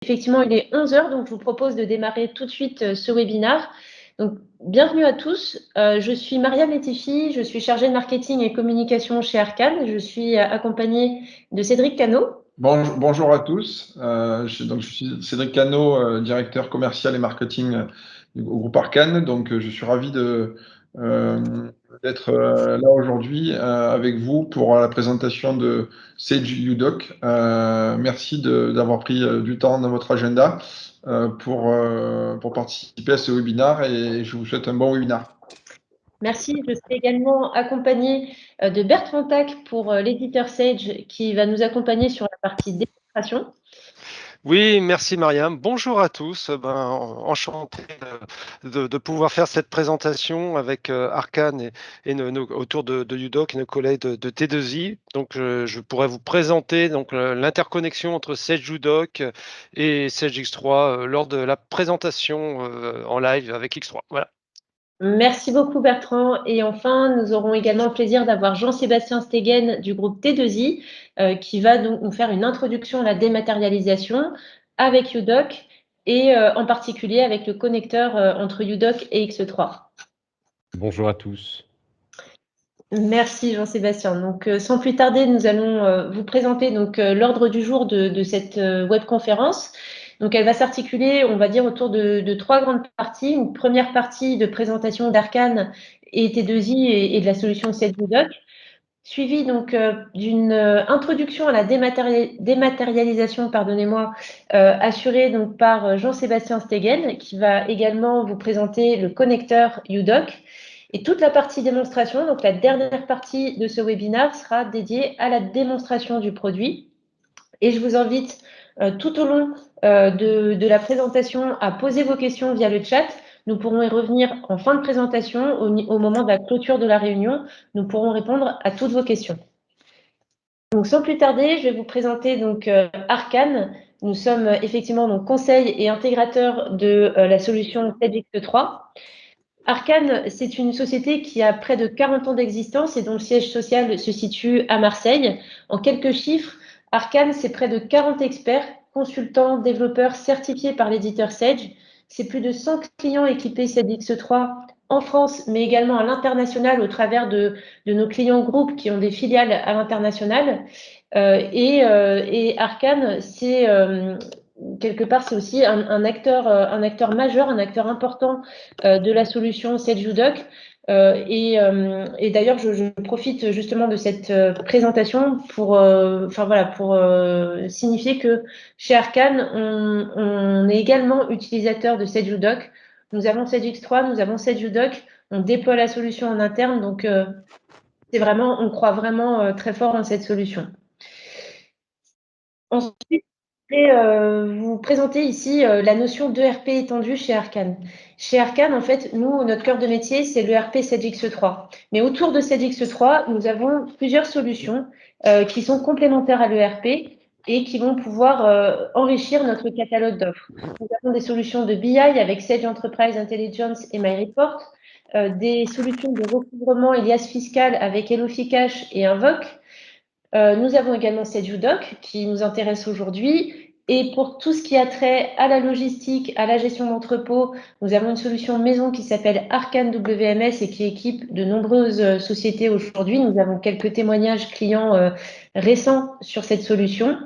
Effectivement, il est 11 heures, donc je vous propose de démarrer tout de suite ce webinaire. Donc, bienvenue à tous. Je suis Mariam Latifi, je suis chargée de marketing et communication chez Arcane. Je suis accompagnée de Cédric Cano. Bonjour à tous. Je suis Cédric Cano, directeur commercial et marketing au groupe Arcane. Je suis ravi d'être là aujourd'hui avec vous pour la présentation de Sage UDoc. Merci d'avoir pris du temps dans votre agenda pour participer à ce webinaire et je vous souhaite un bon webinaire. Merci. Je serai également accompagnée de Bertrand Tac pour l'éditeur Sage qui va nous accompagner sur la partie démonstration. Oui, merci Mariam. Bonjour à tous. Enchanté de pouvoir faire cette présentation avec Arcane et autour de UDoc et nos collègues de T2I. Donc, je pourrais vous présenter l'interconnexion entre Sage UDoc et Sage X3 lors de la présentation en live avec X3. Voilà. Merci beaucoup Bertrand. Et enfin, nous aurons également le plaisir d'avoir Jean-Sébastien Stegen du groupe T2I qui va donc nous faire une introduction à la dématérialisation avec UDoc et en particulier avec le connecteur entre UDoc et X3. Bonjour à tous. Merci Jean-Sébastien. Donc, sans plus tarder, nous allons vous présenter l'ordre du jour de cette webconférence. Donc, elle va s'articuler, on va dire, autour de trois grandes parties. Une première partie de présentation d'Arcane et T2I et de la solution Sage UDoc, suivie donc d'une introduction à la dématérialisation, pardonnez-moi, assurée donc par Jean-Sébastien Stegen, qui va également vous présenter le connecteur UDoc. Et toute la partie démonstration, donc la dernière partie de ce webinaire, sera dédiée à la démonstration du produit. Et je vous invite tout au long de la présentation à poser vos questions via le chat. Nous pourrons y revenir en fin de présentation, au moment de la clôture de la réunion. Nous pourrons répondre à toutes vos questions. Donc, sans plus tarder, je vais vous présenter Arcane. Nous sommes effectivement conseil et intégrateur de la solution Sage X3. Arcane, c'est une société qui a près de 40 ans d'existence et dont le siège social se situe à Marseille. En quelques chiffres, Arcane, c'est près de 40 experts, consultants, développeurs certifiés par l'éditeur Sage. C'est plus de 100 clients équipés Sage X3 en France, mais également à l'international au travers de nos clients groupes qui ont des filiales à l'international. Et Arcane, c'est quelque part, c'est aussi un acteur majeur, un acteur important de la solution Sage UDoc. Et d'ailleurs, je profite justement de cette présentation pour signifier que chez Arcane, on est également utilisateur de Sage UDoc. Nous avons Sage X3, nous avons Sage UDoc, on déploie la solution en interne, donc on croit vraiment très fort en cette solution. Ensuite, je vais vous présenter ici la notion d'ERP étendue chez Arcane. Chez Arcane, en fait, nous, notre cœur de métier, c'est l'ERP Sage X3. Mais autour de Sage X3, nous avons plusieurs solutions qui sont complémentaires à l'ERP et qui vont pouvoir enrichir notre catalogue d'offres. Nous avons des solutions de BI avec Sage Enterprise Intelligence et MyReport, des solutions de recouvrement et liasse fiscale avec Eloficash et Invoke. Nous avons également Sage UDoc qui nous intéresse aujourd'hui. Et pour tout ce qui a trait à la logistique, à la gestion d'entrepôt, nous avons une solution maison qui s'appelle Arcane WMS et qui équipe de nombreuses sociétés aujourd'hui. Nous avons quelques témoignages clients récents sur cette solution.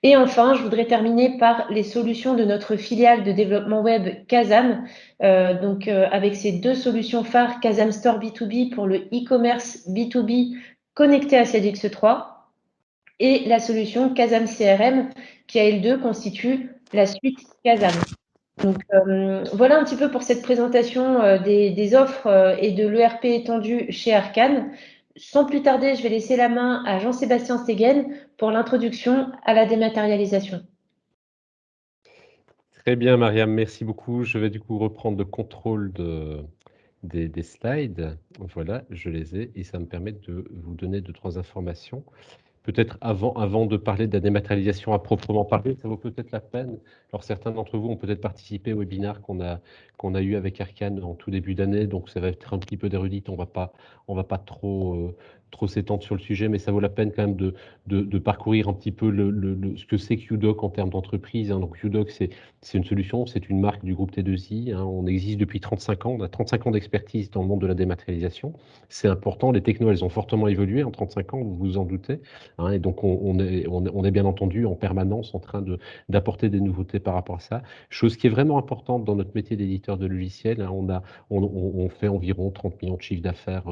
Et enfin, je voudrais terminer par les solutions de notre filiale de développement web Kazam, avec ces deux solutions phares, Kazam Store B2B pour le e-commerce B2B connecté à Sage X3. Et la solution Kazam CRM qui à L2 constitue la suite Kazam. Donc voilà un petit peu pour cette présentation des offres et de l'ERP étendu chez Arcane. Sans plus tarder, je vais laisser la main à Jean-Sébastien Stegen pour l'introduction à la dématérialisation. Très bien, Mariam, merci beaucoup. Je vais du coup reprendre le contrôle des slides. Voilà, je les ai et ça me permet de vous donner 2-3 informations. Peut-être avant de parler de la dématérialisation à proprement parler, ça vaut peut-être la peine. Alors certains d'entre vous ont peut-être participé au webinaire qu'on a eu avec Arcane en tout début d'année, donc ça va être un petit peu d'érudite. On va pas trop trop s'étendre sur le sujet, mais ça vaut la peine quand même de parcourir un petit peu ce que c'est que UDoc en termes d'entreprise, hein. Donc UDoc, c'est une solution, c'est une marque du groupe T2I, hein. On existe depuis 35 ans, on a 35 ans d'expertise dans le monde de la dématérialisation. C'est important, les technos, elles ont fortement évolué en 35 ans, vous vous en doutez, hein, et donc on est bien entendu en permanence en train d'apporter des nouveautés par rapport à ça. Chose qui est vraiment importante dans notre métier d'éditeur de logiciels, hein. On fait environ 30 millions de chiffre d'affaires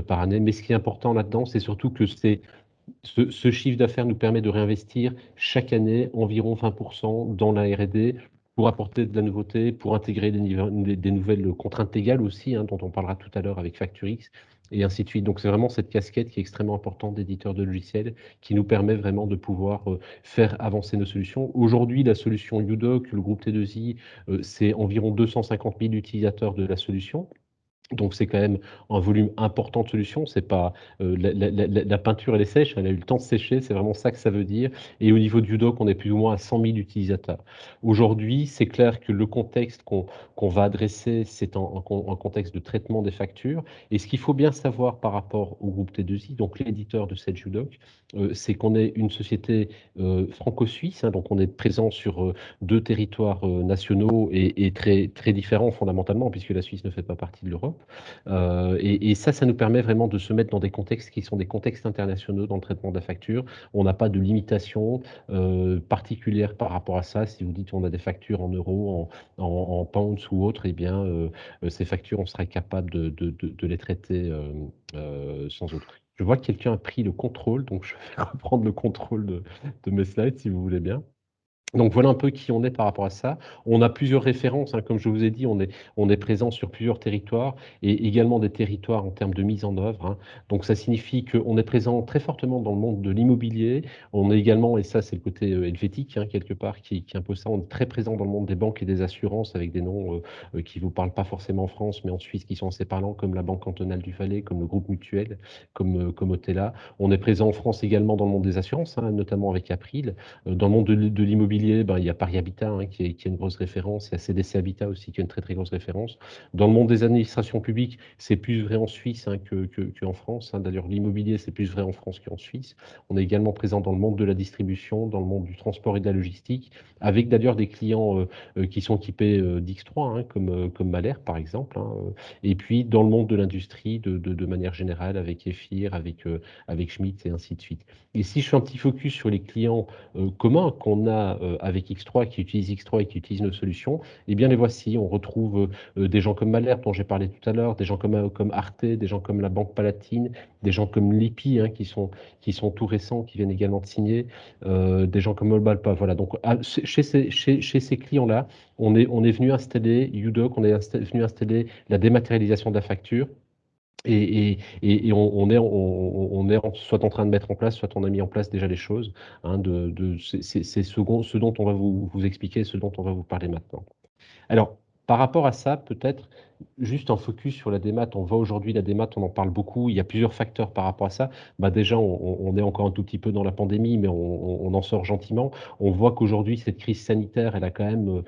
par année, mais ce qui est important là-dedans, c'est surtout que ce chiffre d'affaires nous permet de réinvestir chaque année environ 20% dans la R&D pour apporter de la nouveauté, pour intégrer des nouvelles contraintes légales aussi, hein, dont on parlera tout à l'heure avec FacturX, et ainsi de suite. Donc c'est vraiment cette casquette qui est extrêmement importante d'éditeur de logiciels qui nous permet vraiment de pouvoir faire avancer nos solutions. Aujourd'hui, la solution UDoc, le groupe T2I, c'est environ 250 000 utilisateurs de la solution. Donc c'est quand même un volume important de solutions. C'est pas la peinture elle est sèche, elle a eu le temps de sécher, c'est vraiment ça que ça veut dire. Et au niveau du UDoc, on est plus ou moins à 100 000 utilisateurs. Aujourd'hui, c'est clair que le contexte qu'on va adresser, c'est un contexte de traitement des factures. Et ce qu'il faut bien savoir par rapport au groupe T2I, donc l'éditeur de cette UDoc, c'est qu'on est une société franco-suisse, hein, donc on est présent sur 2 territoires nationaux et très, très différents fondamentalement, puisque la Suisse ne fait pas partie de l'Europe. Et ça nous permet vraiment de se mettre dans des contextes qui sont des contextes internationaux dans le traitement de la facture. On n'a pas de limitation particulière par rapport à ça. Si vous dites on a des factures en euros, en pounds ou autres, eh bien, ces factures, on serait capable de les traiter sans autre. Je vois que quelqu'un a pris le contrôle, donc je vais reprendre le contrôle de mes slides, si vous voulez bien. Donc voilà un peu qui on est par rapport à ça. On a plusieurs références, hein, comme je vous ai dit, on est présent sur plusieurs territoires et également des territoires en termes de mise en œuvre, hein. Donc ça signifie qu'on est présent très fortement dans le monde de l'immobilier. On est également, et ça c'est le côté helvétique, hein, quelque part, qui impose ça, on est très présent dans le monde des banques et des assurances avec des noms qui ne vous parlent pas forcément en France, mais en Suisse qui sont assez parlants, comme la Banque cantonale du Valais, comme le groupe Mutuel, comme Otella. On est présent en France également dans le monde des assurances, hein, notamment avec April. Dans le monde de l'immobilier, il y a Paris Habitat, hein, qui est une grosse référence. Il y a CDC Habitat aussi qui est une très très grosse référence. Dans le monde des administrations publiques, c'est plus vrai en Suisse, hein, qu'en France, hein. D'ailleurs, l'immobilier, c'est plus vrai en France qu'en Suisse. On est également présent dans le monde de la distribution, dans le monde du transport et de la logistique, avec d'ailleurs des clients qui sont équipés d'X3, hein, comme Mahler par exemple, hein. Et puis dans le monde de l'industrie de manière générale, avec EFIR, avec Schmitt et ainsi de suite. Et si je fais un petit focus sur les clients communs qu'on a avec X3, qui utilisent X3 et qui utilisent nos solutions, eh bien les voici. On retrouve des gens comme Mahler, dont j'ai parlé tout à l'heure, des gens comme Arte, des gens comme la Banque Palatine, des gens comme Lippi, hein, qui sont tout récents, qui viennent également de signer, des gens comme Molbalpa. Voilà, donc chez ces clients-là, on est venu installer UDoc, on est venu installer la dématérialisation de la facture. Et on est soit en train de mettre en place, soit on a mis en place déjà les choses, hein, c'est ce dont on va vous expliquer, ce dont on va vous parler maintenant. Alors, par rapport à ça, peut-être juste un focus sur la démat. On voit aujourd'hui la démat, on en parle beaucoup. Il y a plusieurs facteurs par rapport à ça. Bah déjà, on est encore un tout petit peu dans la pandémie, mais on en sort gentiment. On voit qu'aujourd'hui, cette crise sanitaire, elle a quand même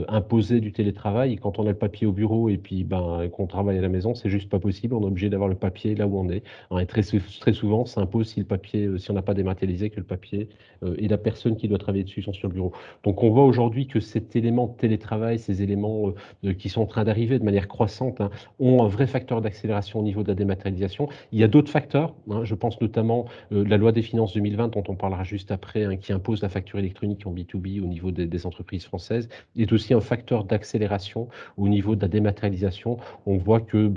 imposé du télétravail. Et quand on a le papier au bureau et puis qu'on travaille à la maison, c'est juste pas possible. On est obligé d'avoir le papier là où on est, hein. Et très souvent, ça impose si on n'a pas dématérialisé, que le papier et la personne qui doit travailler dessus sont sur le bureau. Donc on voit aujourd'hui que cet élément de télétravail, ces éléments qui sont en train d'arriver de manière croissante, hein, ont un vrai facteur d'accélération au niveau de la dématérialisation. Il y a d'autres facteurs, hein, je pense notamment la loi des finances 2020, dont on parlera juste après, hein, qui impose la facture électronique en B2B au niveau des entreprises françaises, est aussi un facteur d'accélération au niveau de la dématérialisation. On voit que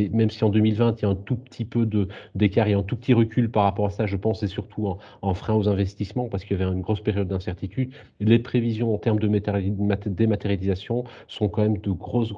même si en 2020, il y a un tout petit peu d'écart et un tout petit recul par rapport à ça, je pense, c'est surtout un frein aux investissements parce qu'il y avait une grosse période d'incertitude. Les prévisions en termes de dématérialisation sont quand même de grosses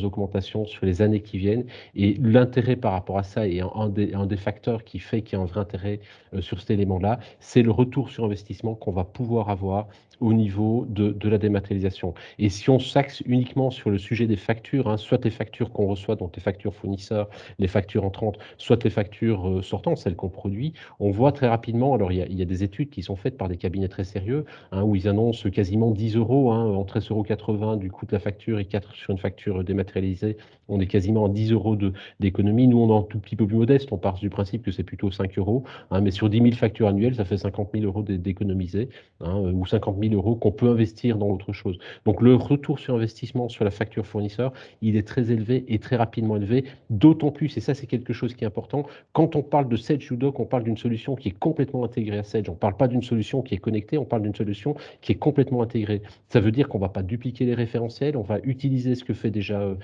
augmentations sur les années qui viennent. Et l'intérêt par rapport à ça, et un des facteurs qui fait qu'il y a un vrai intérêt sur cet élément-là, c'est le retour sur investissement qu'on va pouvoir avoir au niveau de la dématérialisation. Et si on s'axe uniquement sur le sujet des factures, hein, soit les factures qu'on reçoit, donc les factures fournisseurs, les factures entrantes, soit les factures sortantes, celles qu'on produit, on voit très rapidement, alors il y a des études qui sont faites par des cabinets très sérieux, hein, où ils annoncent quasiment 10 €, hein, en 13,80 € du coût de la facture et 4 sur une facture dématérialisée, on est quasiment à 10 € d'économie. Nous, on est un tout petit peu plus modeste, on part du principe que c'est plutôt 5 €, hein, mais sur 10 000 factures annuelles, ça fait 50 000 € d'économiser, hein, ou 50 000 € qu'on peut investir dans autre chose. Donc le retour sur investissement sur la facture fournisseur, il est très élevé et très rapidement élevé, d'autant plus, et ça c'est quelque chose qui est important, quand on parle de Sage UDoc, on parle d'une solution qui est complètement intégrée à Sage. On ne parle pas d'une solution qui est connectée, on parle d'une solution qui est complètement intégrée. Ça veut dire qu'on ne va pas dupliquer les référentiels, on va utiliser ce que fait déjà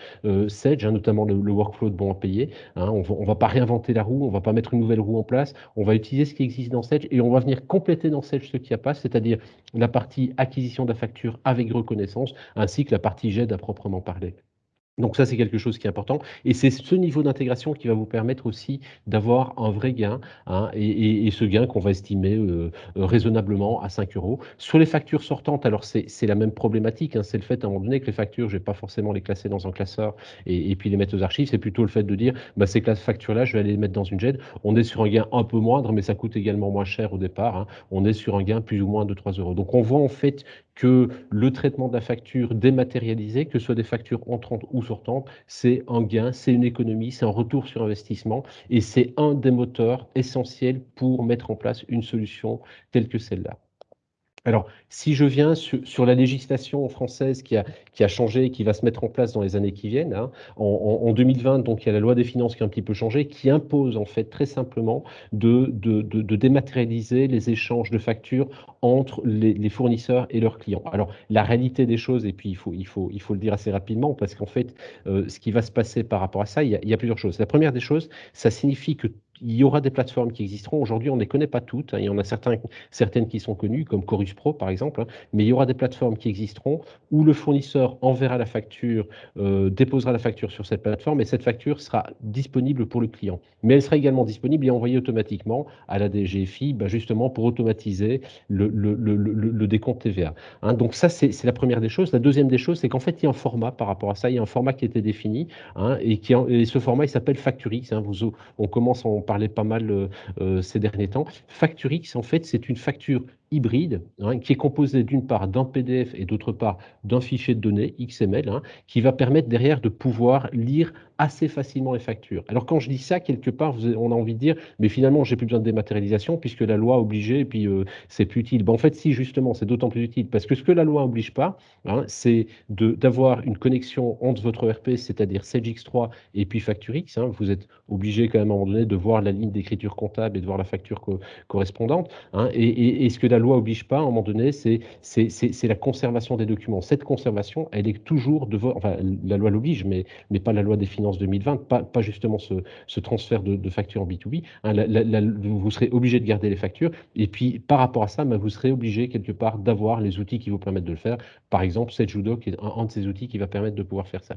Sage, hein, notamment le workflow de bon à payer. Hein, on ne va pas réinventer la roue, on ne va pas mettre une nouvelle roue en place, on va utiliser ce qui existe dans Sage et on va venir compléter dans Sage ce qu'il n'y a pas, c'est-à-dire la partie acquisition de la facture avec reconnaissance, ainsi que la partie GED à proprement parler. Donc ça, c'est quelque chose qui est important et c'est ce niveau d'intégration qui va vous permettre aussi d'avoir un vrai gain, hein, et ce gain qu'on va estimer raisonnablement à 5 €. Sur les factures sortantes, alors c'est la même problématique, hein, c'est le fait à un moment donné que les factures, je ne vais pas forcément les classer dans un classeur et puis les mettre aux archives, c'est plutôt le fait de dire bah, ces factures-là, je vais aller les mettre dans une GED. On est sur un gain un peu moindre, mais ça coûte également moins cher au départ, hein. On est sur un gain plus ou moins de 3 €. Donc on voit en fait que le traitement de la facture dématérialisée, que ce soit des factures entrantes ou sortantes, c'est un gain, c'est une économie, c'est un retour sur investissement et c'est un des moteurs essentiels pour mettre en place une solution telle que celle-là. Alors, si je viens sur la législation française qui a changé et qui va se mettre en place dans les années qui viennent, hein, en 2020, donc il y a la loi des finances qui a un petit peu changé, qui impose en fait très simplement de dématérialiser les échanges de factures entre les fournisseurs et leurs clients. Alors, la réalité des choses, et puis il faut le dire assez rapidement, parce qu'en fait, ce qui va se passer par rapport à ça, il y a plusieurs choses. La première des choses, ça signifie que il y aura des plateformes qui existeront. Aujourd'hui, on ne les connaît pas toutes, hein. Il y en a certaines qui sont connues, comme Chorus Pro par exemple, hein, mais il y aura des plateformes qui existeront où le fournisseur enverra la facture, déposera la facture sur cette plateforme et cette facture sera disponible pour le client. Mais elle sera également disponible et envoyée automatiquement à la DGFI, bah, justement pour automatiser le décompte TVA. Hein. Donc ça, c'est la première des choses. La deuxième des choses, c'est qu'en fait, il y a un format par rapport à ça. Il y a un format qui a été défini, hein, et ce format, il s'appelle FactureX. Hein. On commence à en parler pas mal ces derniers temps. FactureX, en fait, c'est une facture hybride, hein, qui est composée d'une part d'un PDF et d'autre part d'un fichier de données XML, hein, qui va permettre derrière de pouvoir lire assez facilement les factures. Alors quand je dis ça, quelque part, on a envie de dire, mais finalement, j'ai plus besoin de dématérialisation puisque la loi a obligé et puis c'est plus utile. Ben, en fait, si, justement, c'est d'autant plus utile parce que ce que la loi n'oblige pas, hein, c'est d'avoir une connexion entre votre ERP, c'est-à-dire Sage X3 et puis FactureX. Hein. Vous êtes obligé quand même à un moment donné de voir la ligne d'écriture comptable et de voir la facture correspondante. Hein, et ce que la loi n'oblige pas, à un moment donné, c'est la conservation des documents. Cette conservation, elle est toujours enfin, la loi l'oblige, mais pas la loi des finances 2020, pas justement ce transfert de factures en B2B. Hein, vous serez obligé de garder les factures, et puis par rapport à ça, vous serez obligé quelque part d'avoir les outils qui vous permettent de le faire. Par exemple, Sage UDoc est un de ces outils qui va permettre de pouvoir faire ça.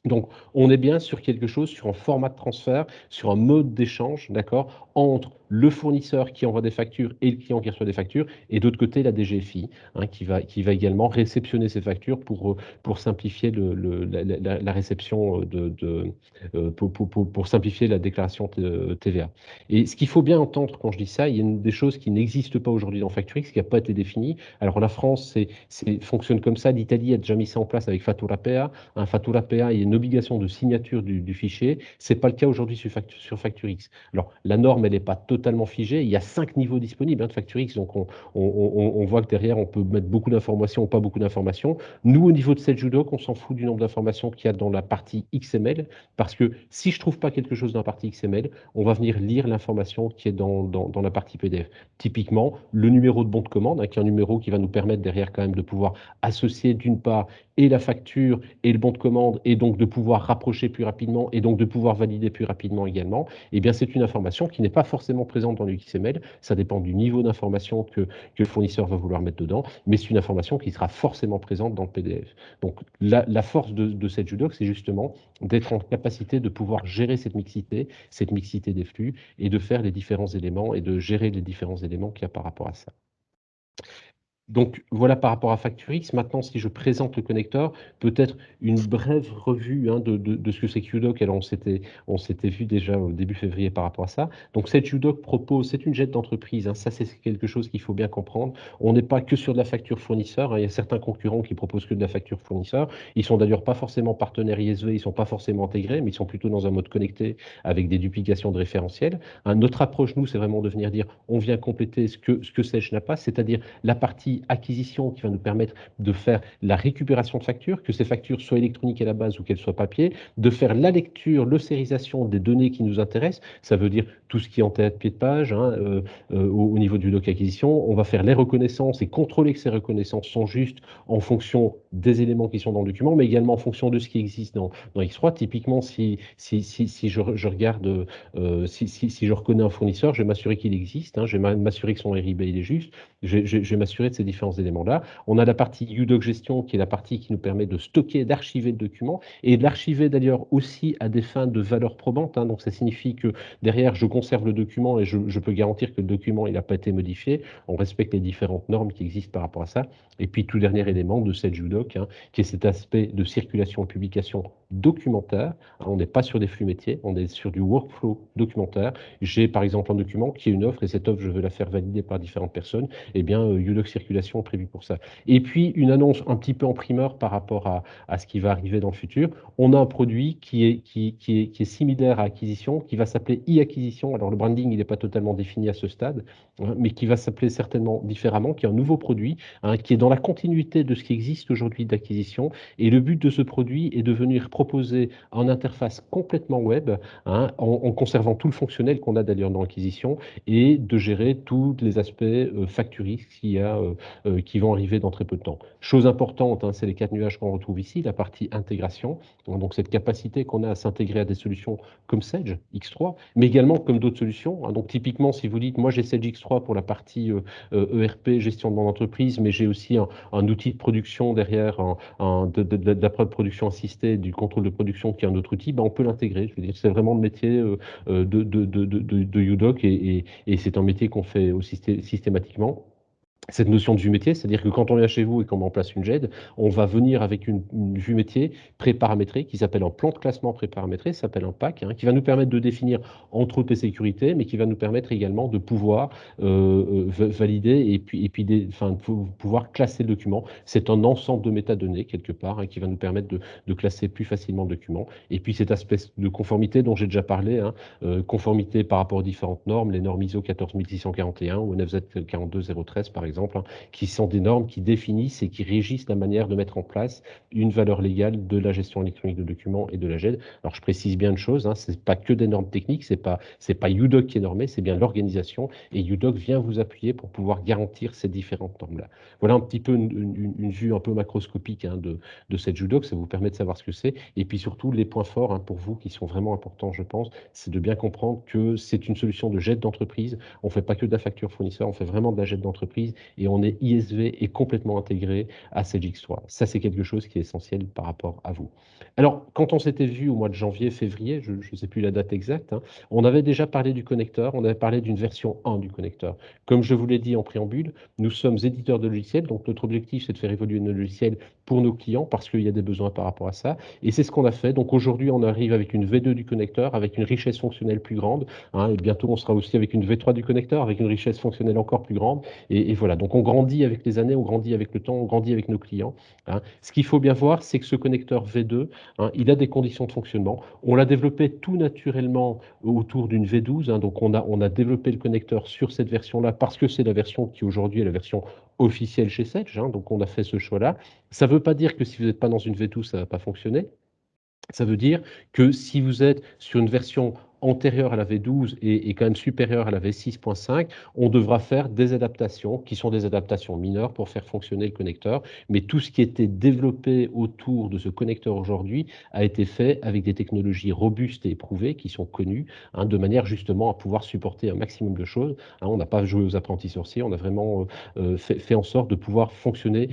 Donc, on est bien sur quelque chose, sur un format de transfert, sur un mode d'échange, d'accord, entre le fournisseur qui envoie des factures et le client qui reçoit des factures, et d'autre côté, la DGFI, hein, qui va également réceptionner ces factures pour simplifier la réception pour simplifier la déclaration TVA. Et ce qu'il faut bien entendre quand je dis ça, il y a des choses qui n'existent pas aujourd'hui dans FactureX, qui n'a pas été défini. Alors, la France fonctionne comme ça, l'Italie a déjà mis ça en place avec FaturaPA. Un FaturaPA, il y a une obligation de signature du fichier. Ce n'est pas le cas aujourd'hui sur FactureX. Alors, la norme, elle n'est pas totalement figée. Il y a 5 niveaux disponibles, hein, de FactureX. Donc, on voit que derrière, on peut mettre beaucoup d'informations ou pas beaucoup d'informations. Nous, au niveau de Sage UDoc, on s'en fout du nombre d'informations qu'il y a dans la partie XML, parce que si je ne trouve pas quelque chose dans la partie XML, on va venir lire l'information qui est dans la partie PDF. Typiquement, le numéro de bon de commande, hein, qui est un numéro qui va nous permettre derrière quand même de pouvoir associer d'une part et la facture et le bon de commande, et donc de pouvoir rapprocher plus rapidement, et donc de pouvoir valider plus rapidement également, eh bien c'est une information qui n'est pas forcément présente dans le XML, ça dépend du niveau d'information que le fournisseur va vouloir mettre dedans, mais c'est une information qui sera forcément présente dans le PDF. Donc la force de Sage UDoc, c'est justement d'être en capacité de pouvoir gérer cette mixité des flux, et de faire les différents éléments, et de gérer les différents éléments qu'il y a par rapport à ça. Donc voilà par rapport à FactorX. Maintenant, si je présente le connecteur, peut-être une brève revue de ce que c'est QDoc. Alors on s'était vu déjà au début février par rapport à ça. Donc cette UDoc propose, c'est une jet d'entreprise. Ça c'est quelque chose qu'il faut bien comprendre. On n'est pas que sur de la facture fournisseur. Il y a certains concurrents qui proposent que de la facture fournisseur. Ils sont d'ailleurs pas forcément partenaires ISV, ils sont pas forcément intégrés, mais ils sont plutôt dans un mode connecté avec des duplications de référentiels. Notre approche, nous, c'est vraiment de venir dire, on vient compléter ce que Sage n'a pas, c'est-à-dire la partie acquisition qui va nous permettre de faire la récupération de factures, que ces factures soient électroniques à la base ou qu'elles soient papier, de faire la lecture, l'ossérisation des données qui nous intéressent, ça veut dire tout ce qui est en tête, pied de page, au niveau du doc acquisition, on va faire les reconnaissances et contrôler que ces reconnaissances sont justes en fonction des éléments qui sont dans le document, mais également en fonction de ce qui existe dans X3. Typiquement, si je regarde, si je reconnais un fournisseur, je vais m'assurer qu'il existe, je vais m'assurer que son RIB il est juste, je vais m'assurer de ces différents éléments-là. On a la partie UDoc gestion qui est la partie qui nous permet de stocker, d'archiver le document et de l'archiver d'ailleurs aussi à des fins de valeur probante. Donc ça signifie que derrière, je conserve le document et je peux garantir que le document il n'a pas été modifié. On respecte les différentes normes qui existent par rapport à ça. Et puis tout dernier élément de cette UDoc, qui est cet aspect de circulation et publication documentaire. On n'est pas sur des flux métiers, on est sur du workflow documentaire. J'ai par exemple un document qui est une offre et cette offre, je veux la faire valider par différentes personnes. Eh bien, UDoc Circulation est prévu pour ça. Et puis, une annonce un petit peu en primeur par rapport à ce qui va arriver dans le futur. On a un produit qui est similaire à Acquisition, qui va s'appeler e-Acquisition. Alors, le branding, il n'est pas totalement défini à ce stade, mais qui va s'appeler certainement différemment, qui est un nouveau produit, qui est dans la continuité de ce qui existe aujourd'hui d'Acquisition. Et le but de ce produit est de venir proposer une interface complètement web, en conservant tout le fonctionnel qu'on a d'ailleurs dans Acquisition, et de gérer tous les aspects facturistes qui vont arriver dans très peu de temps. Chose importante, c'est les 4 nuages qu'on retrouve ici, la partie intégration, donc cette capacité qu'on a à s'intégrer à des solutions comme Sage X3, mais également comme d'autres solutions. Donc typiquement, si vous dites, moi j'ai Sage X3 pour la partie ERP, gestion de mon entreprise, mais j'ai aussi un outil de production derrière, de la production assistée, du contrôle de production qui est un autre outil, on peut l'intégrer. Je veux dire, c'est vraiment le métier de UDoc et c'est un métier qu'on fait aussi systématiquement. Cette notion de vue métier, c'est-à-dire que quand on vient chez vous et qu'on met en place une GED, on va venir avec une vue métier pré-paramétrée qui s'appelle un plan de classement pré-paramétré, ça s'appelle un PAC, qui va nous permettre de définir entre autres les sécurités, mais qui va nous permettre également de pouvoir valider et puis pouvoir classer le document. C'est un ensemble de métadonnées quelque part qui va nous permettre de classer plus facilement le document. Et puis cet aspect de conformité dont j'ai déjà parlé, conformité par rapport aux différentes normes, les normes ISO 14641 ou NFZ 42013 par exemple, qui sont des normes qui définissent et qui régissent la manière de mettre en place une valeur légale de la gestion électronique de documents et de la GED. Alors je précise bien une chose, ce n'est pas que des normes techniques, c'est pas UDoc qui est normé, c'est bien l'organisation et UDoc vient vous appuyer pour pouvoir garantir ces différentes normes-là. Voilà un petit peu une vue un peu macroscopique de cette UDoc, ça vous permet de savoir ce que c'est et puis surtout les points forts pour vous qui sont vraiment importants, je pense, c'est de bien comprendre que c'est une solution de GED d'entreprise. On ne fait pas que de la facture fournisseur, on fait vraiment de la GED d'entreprise et on est ISV et complètement intégré à Sage X3. Ça, c'est quelque chose qui est essentiel par rapport à vous. Alors, quand on s'était vu au mois de janvier, février, je ne sais plus la date exacte, on avait déjà parlé du connecteur, on avait parlé d'une version 1 du connecteur. Comme je vous l'ai dit en préambule, nous sommes éditeurs de logiciels, donc notre objectif, c'est de faire évoluer nos logiciels pour nos clients parce qu'il y a des besoins par rapport à ça. Et c'est ce qu'on a fait. Donc aujourd'hui, on arrive avec une V2 du connecteur, avec une richesse fonctionnelle plus grande. Et bientôt, on sera aussi avec une V3 du connecteur, avec une richesse fonctionnelle encore plus grande. Et voilà, donc on grandit avec les années, on grandit avec le temps, on grandit avec nos clients. Ce qu'il faut bien voir, c'est que ce connecteur V2, il a des conditions de fonctionnement. On l'a développé tout naturellement autour d'une V12. Donc on a développé le connecteur sur cette version-là parce que c'est la version qui aujourd'hui est la version officielle chez Sage. Donc on a fait ce choix-là. Ça ne veut pas dire que si vous n'êtes pas dans une V12, ça ne va pas fonctionner. Ça veut dire que si vous êtes sur une version antérieure à la V12 et quand même supérieure à la V6.5, on devra faire des adaptations qui sont des adaptations mineures pour faire fonctionner le connecteur. Mais tout ce qui était développé autour de ce connecteur aujourd'hui a été fait avec des technologies robustes et éprouvées qui sont connues, de manière justement à pouvoir supporter un maximum de choses. On n'a pas joué aux apprentis sorciers, on a vraiment fait en sorte de pouvoir fonctionner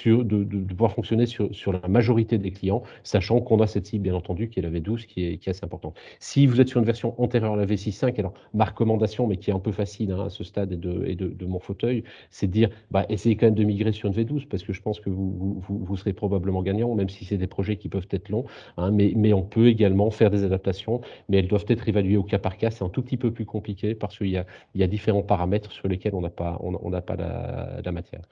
de pouvoir fonctionner sur la majorité des clients, sachant qu'on a cette cible, bien entendu, qui est la V12, qui est assez importante. Si vous êtes sur une version antérieure à la V6.5, alors ma recommandation, mais qui est un peu facile à ce stade et de mon fauteuil, c'est de dire, essayez quand même de migrer sur une V12, parce que je pense que vous serez probablement gagnant, même si c'est des projets qui peuvent être longs, mais on peut également faire des adaptations, mais elles doivent être évaluées au cas par cas. C'est un tout petit peu plus compliqué parce qu'il y a différents paramètres sur lesquels on n'a pas la matière.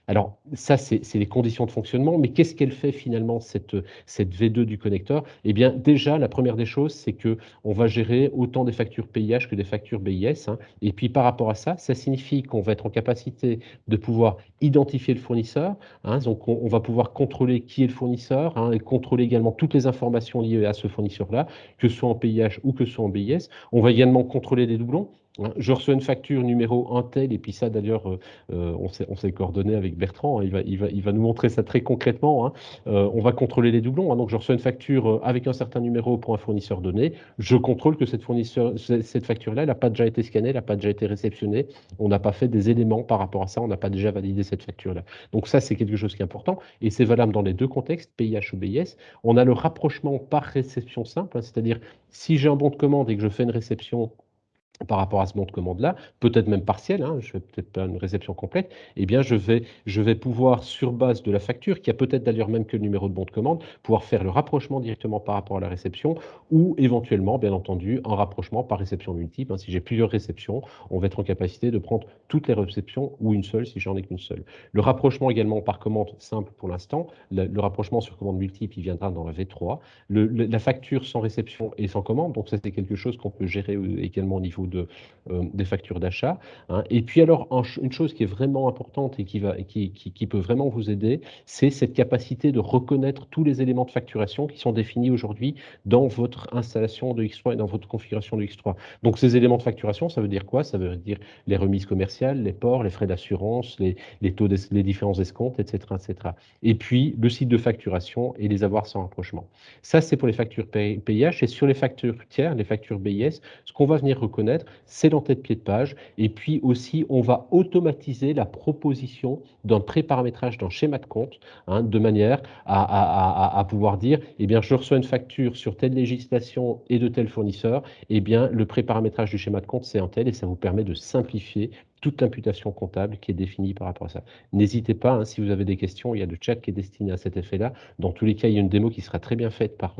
Alors, ça, c'est les conditions de fonctionnement, mais qu'est-ce qu'elle fait finalement, cette V2 du connecteur? Eh bien, déjà, la première des choses, c'est qu'on va gérer autant des factures PIH que des factures BIS. Et puis, par rapport à ça, ça signifie qu'on va être en capacité de pouvoir identifier le fournisseur. Donc, on va pouvoir contrôler qui est le fournisseur et contrôler également toutes les informations liées à ce fournisseur-là, que ce soit en PIH ou que ce soit en BIS. On va également contrôler les doublons. Je reçois une facture numéro un tel, et puis ça d'ailleurs, on s'est coordonné avec Bertrand, il va nous montrer ça très concrètement. On va contrôler les doublons. Donc je reçois une facture avec un certain numéro pour un fournisseur donné. Je contrôle que cette facture-là, elle n'a pas déjà été scannée, elle n'a pas déjà été réceptionnée. On n'a pas fait des éléments par rapport à ça, on n'a pas déjà validé cette facture-là. Donc ça, c'est quelque chose qui est important, et c'est valable dans les deux contextes, PIH ou BIS. On a le rapprochement par réception simple, c'est-à-dire si j'ai un bon de commande et que je fais une réception par rapport à ce bon de commande-là, peut-être même partiel, je fais peut-être pas une réception complète, eh bien je vais pouvoir, sur base de la facture, qui a peut-être d'ailleurs même que le numéro de bon de commande, pouvoir faire le rapprochement directement par rapport à la réception, ou éventuellement, bien entendu, un rapprochement par réception multiple. Si j'ai plusieurs réceptions, on va être en capacité de prendre toutes les réceptions, ou une seule si j'en ai qu'une seule. Le rapprochement également par commande simple pour l'instant, le rapprochement sur commande multiple, il viendra dans la V3. La facture sans réception et sans commande, donc ça c'est quelque chose qu'on peut gérer également au niveau des factures d'achat. Et puis alors, une chose qui est vraiment importante et qui peut vraiment vous aider, c'est cette capacité de reconnaître tous les éléments de facturation qui sont définis aujourd'hui dans votre installation de X3 et dans votre configuration de X3. Donc ces éléments de facturation, ça veut dire quoi? Ça veut dire les remises commerciales, les ports, les frais d'assurance, les taux, les différents escomptes, etc., etc. Et puis le site de facturation et les avoirs sans rapprochement. Ça, c'est pour les factures PIH. Et sur les factures tiers, les factures BIS, ce qu'on va venir reconnaître, c'est l'entête-pied de page. Et puis aussi, on va automatiser la proposition d'un pré-paramétrage d'un schéma de compte, de manière à pouvoir dire, eh bien, je reçois une facture sur telle législation et de tel fournisseur, eh bien, le pré-paramétrage du schéma de compte, c'est un tel, et ça vous permet de simplifier toute l'imputation comptable qui est définie par rapport à ça. N'hésitez pas, si vous avez des questions, il y a le chat qui est destiné à cet effet-là. Dans tous les cas, il y a une démo qui sera très bien faite par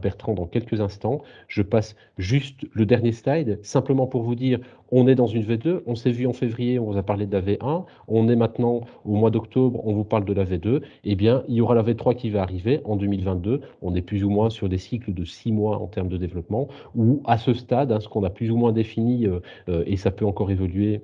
Bertrand dans quelques instants. Je passe juste le dernier slide, simplement pour vous dire, on est dans une V2, on s'est vu en février, on vous a parlé de la V1, on est maintenant au mois d'octobre, on vous parle de la V2, eh bien, il y aura la V3 qui va arriver en 2022, on est plus ou moins sur des cycles de 6 mois en termes de développement, où à ce stade, ce qu'on a plus ou moins défini, et ça peut encore évoluer,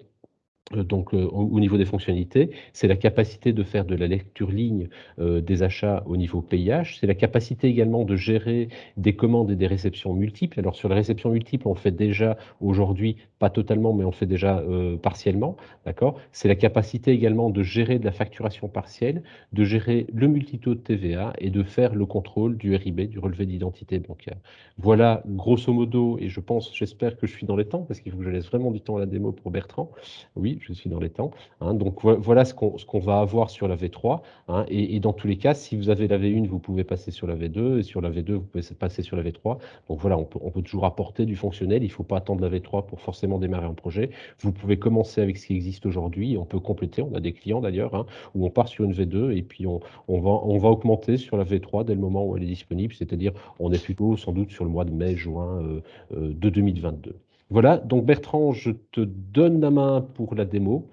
donc au niveau des fonctionnalités, c'est la capacité de faire de la lecture ligne des achats au niveau PIH, c'est la capacité également de gérer des commandes et des réceptions multiples. Alors sur les réceptions multiples, on le fait déjà aujourd'hui, pas totalement, mais on le fait déjà partiellement, d'accord? C'est la capacité également de gérer de la facturation partielle, de gérer le multitaux de TVA et de faire le contrôle du RIB, du relevé d'identité bancaire. Voilà, grosso modo, et j'espère que je suis dans les temps, parce qu'il faut que je laisse vraiment du temps à la démo pour Bertrand. Oui, je suis dans les temps. Donc voilà ce qu'on va avoir sur la V3. Et dans tous les cas, si vous avez la V1, vous pouvez passer sur la V2. Et sur la V2, vous pouvez passer sur la V3. Donc voilà, on peut toujours apporter du fonctionnel. Il ne faut pas attendre la V3 pour forcément démarrer un projet. Vous pouvez commencer avec ce qui existe aujourd'hui. On peut compléter. On a des clients d'ailleurs où on part sur une V2 et puis on va augmenter sur la V3 dès le moment où elle est disponible. C'est-à-dire, on est plutôt sans doute sur le mois de mai, juin de 2022. Voilà, donc Bertrand, je te donne la main pour la démo.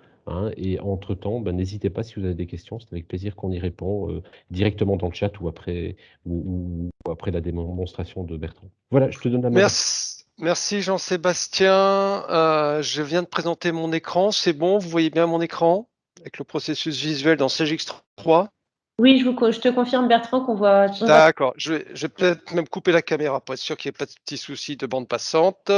Et entre-temps, n'hésitez pas si vous avez des questions, c'est avec plaisir qu'on y répond directement dans le chat ou après la démonstration de Bertrand. Voilà, je te donne la main. Merci Jean-Sébastien. Je viens de présenter mon écran, c'est bon, vous voyez bien mon écran avec le processus visuel dans CGX3? Oui, je te confirme, Bertrand, qu'on voit. D'accord, je vais peut-être même couper la caméra pour être sûr qu'il n'y ait pas de petits soucis de bande passante.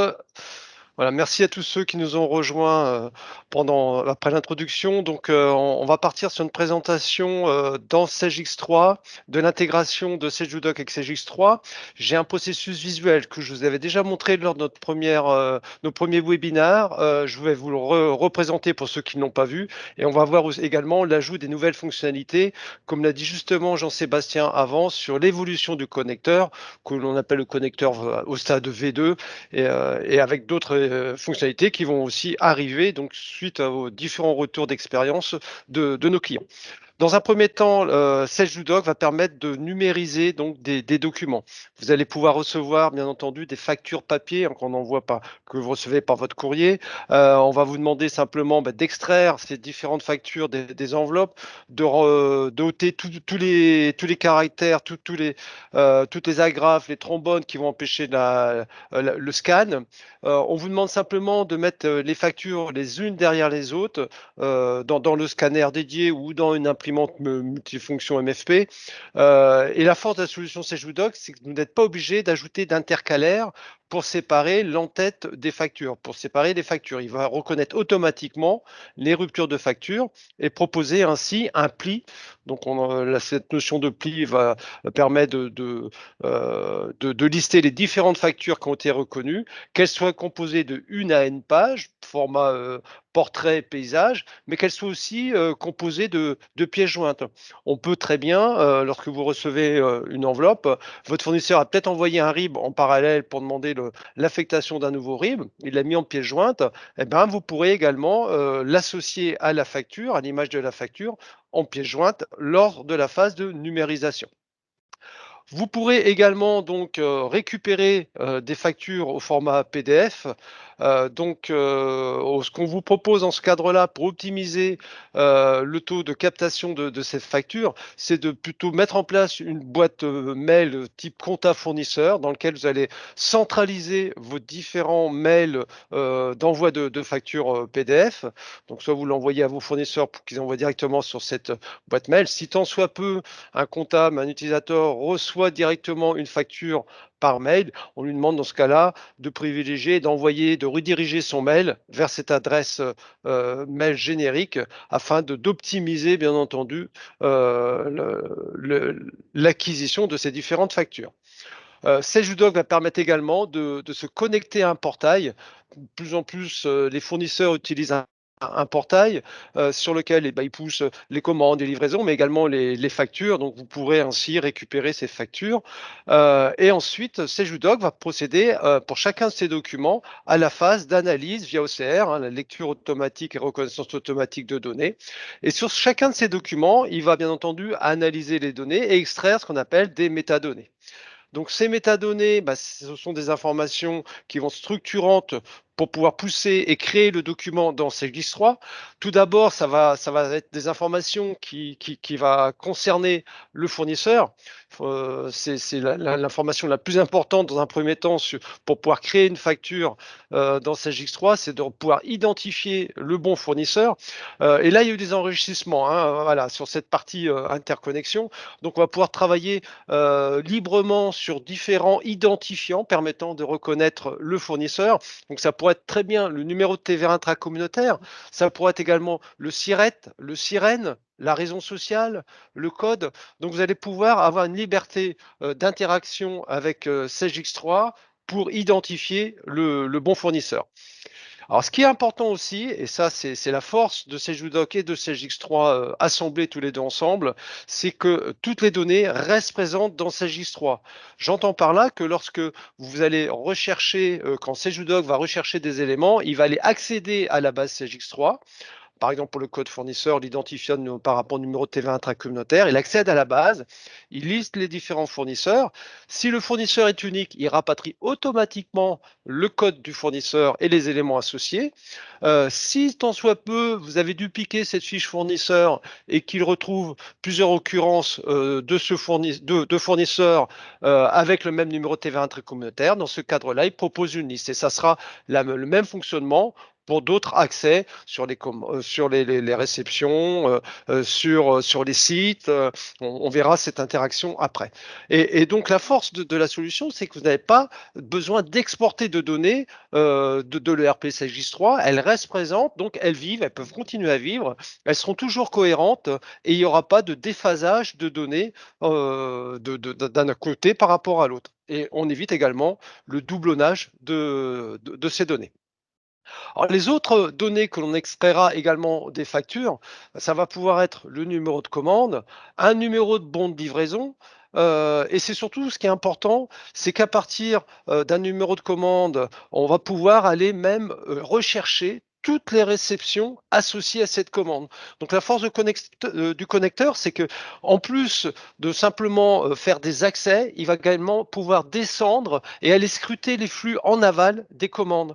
Voilà, merci à tous ceux qui nous ont rejoints après l'introduction. Donc, on va partir sur une présentation dans Sage X3 de l'intégration de Sage Udoc avec Sage X3. J'ai un processus visuel que je vous avais déjà montré lors de nos premiers webinaires. Je vais vous le représenter pour ceux qui ne l'ont pas vu. Et on va voir également l'ajout des nouvelles fonctionnalités, comme l'a dit justement Jean-Sébastien avant, sur l'évolution du connecteur, que l'on appelle le connecteur au stade V2, et avec d'autres fonctionnalités qui vont aussi arriver donc suite aux différents retours d'expérience de nos clients. Dans un premier temps, Sage Udoc va permettre de numériser donc des documents. Vous allez pouvoir recevoir, bien entendu, des factures papier qu'on envoie pas, que vous recevez par votre courrier. On va vous demander simplement d'extraire ces différentes factures des enveloppes, de ôter tous les caractères, toutes les agrafes, les trombones qui vont empêcher le scan. On vous demande simplement de mettre les factures les unes derrière les autres dans le scanner dédié ou dans une imprimante multifonction MFP. Et la force de la solution Sage Udoc, c'est que vous n'êtes pas obligé d'ajouter d'intercalaire pour séparer l'entête des factures, pour séparer les factures. Il va reconnaître automatiquement les ruptures de factures et proposer ainsi un pli. Donc, cette notion de pli va permettre de lister les différentes factures qui ont été reconnues, qu'elles soient composées de 1 à n pages, format portrait, paysage, mais qu'elles soient aussi composées de pièces jointes. On peut très bien, lorsque vous recevez une enveloppe, votre fournisseur a peut-être envoyé un RIB en parallèle pour demander l'affectation d'un nouveau RIB, il l'a mis en pièce jointe, et ben, vous pourrez également l'associer à la facture, à l'image de la facture, en pièce jointe lors de la phase de numérisation. Vous pourrez également donc récupérer des factures au format PDF. Ce qu'on vous propose dans ce cadre-là pour optimiser le taux de captation de cette facture, c'est de plutôt mettre en place une boîte mail type compta fournisseur dans lequel vous allez centraliser vos différents mails d'envoi de factures PDF. Donc soit vous l'envoyez à vos fournisseurs pour qu'ils envoient directement sur cette boîte mail. Si tant soit peu, un comptable, un utilisateur reçoit directement une facture par mail, on lui demande dans ce cas-là de privilégier, d'envoyer, de rediriger son mail vers cette adresse mail générique afin d'optimiser bien entendu l'acquisition de ces différentes factures. Sage Udoc va permettre également de se connecter à un portail. De plus en plus, les fournisseurs utilisent un portail sur lequel ils poussent les commandes, les livraisons, mais également les factures. Donc, vous pourrez ainsi récupérer ces factures. Et ensuite, Sage Udoc va procéder pour chacun de ces documents à la phase d'analyse via OCR, la lecture automatique et reconnaissance automatique de données. Et sur chacun de ces documents, il va bien entendu analyser les données et extraire ce qu'on appelle des métadonnées. Donc, ces métadonnées, ce sont des informations qui vont structurantes pour pouvoir pousser et créer le document dans Sage X3. Tout d'abord, ça va être des informations qui va concerner le fournisseur. C'est l'information la plus importante dans un premier temps pour pouvoir créer une facture dans Sage X3, c'est de pouvoir identifier le bon fournisseur. Et là, il y a eu des enrichissements voilà, sur cette partie interconnexion. Donc, on va pouvoir travailler librement sur différents identifiants permettant de reconnaître le fournisseur. Donc, ça pourrait être très bien le numéro de TVA intracommunautaire, ça pourrait être également le SIRET, le SIREN, la raison sociale, le code. Donc, vous allez pouvoir avoir une liberté d'interaction avec Sage X3 pour identifier le bon fournisseur. Alors, ce qui est important aussi, et ça, c'est la force de Sage Udoc et de Sage X3 assemblés tous les deux ensemble, c'est que toutes les données restent présentes dans Sage X3. J'entends par là que lorsque vous allez rechercher, quand Sage Udoc va rechercher des éléments, il va aller accéder à la base Sage X3. Par exemple, pour le code fournisseur, l'identifiant par rapport au numéro de TVA intracommunautaire, il accède à la base, il liste les différents fournisseurs. Si le fournisseur est unique, il rapatrie automatiquement le code du fournisseur et les éléments associés. Si tant soit peu, vous avez dupliqué cette fiche fournisseur et qu'il retrouve plusieurs occurrences de fournisseurs avec le même numéro de TVA intracommunautaire, dans ce cadre-là, il propose une liste et ça sera le même fonctionnement pour d'autres accès sur les réceptions, sur les sites. On verra cette interaction après. Et donc, la force de la solution, c'est que vous n'avez pas besoin d'exporter de données de l'ERP SageX3. Elles restent présentes, donc elles vivent, elles peuvent continuer à vivre, elles seront toujours cohérentes et il n'y aura pas de déphasage de données d'un côté par rapport à l'autre. Et on évite également le doublonnage de ces données. Alors, les autres données que l'on extraira également des factures, ça va pouvoir être le numéro de commande, un numéro de bon de livraison. Et c'est surtout ce qui est important, c'est qu'à partir d'un numéro de commande, on va pouvoir aller même rechercher toutes les réceptions associées à cette commande. Donc la force du connecteur, c'est que en plus de simplement faire des accès, il va également pouvoir descendre et aller scruter les flux en aval des commandes.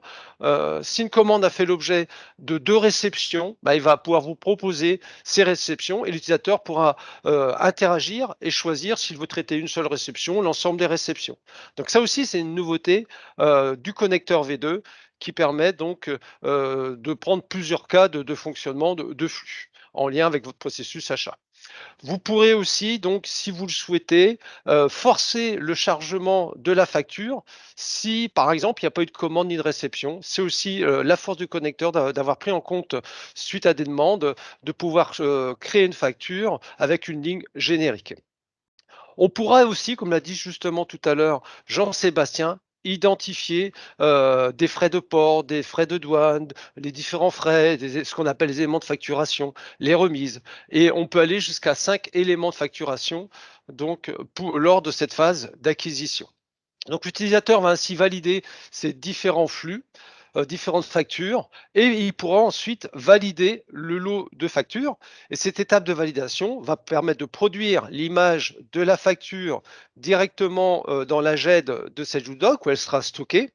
Si une commande a fait l'objet de 2 réceptions, bah, il va pouvoir vous proposer ces réceptions et l'utilisateur pourra interagir et choisir s'il veut traiter une seule réception ou l'ensemble des réceptions. Donc ça aussi, c'est une nouveauté du connecteur V2 qui permet donc de prendre plusieurs cas de fonctionnement de flux en lien avec votre processus achat. Vous pourrez aussi, donc, si vous le souhaitez, forcer le chargement de la facture si, par exemple, il n'y a pas eu de commande ni de réception. C'est aussi la force du connecteur d'avoir pris en compte, suite à des demandes, de pouvoir créer une facture avec une ligne générique. On pourra aussi, comme l'a dit justement tout à l'heure Jean-Sébastien, identifier des frais de port, des frais de douane, les différents frais, ce qu'on appelle les éléments de facturation, les remises. Et on peut aller jusqu'à 5 éléments de facturation donc, lors de cette phase d'acquisition. Donc l'utilisateur va ainsi valider ces différents flux, différentes factures, et il pourra ensuite valider le lot de factures. Et cette étape de validation va permettre de produire l'image de la facture directement dans la GED de cette JUDoc où elle sera stockée.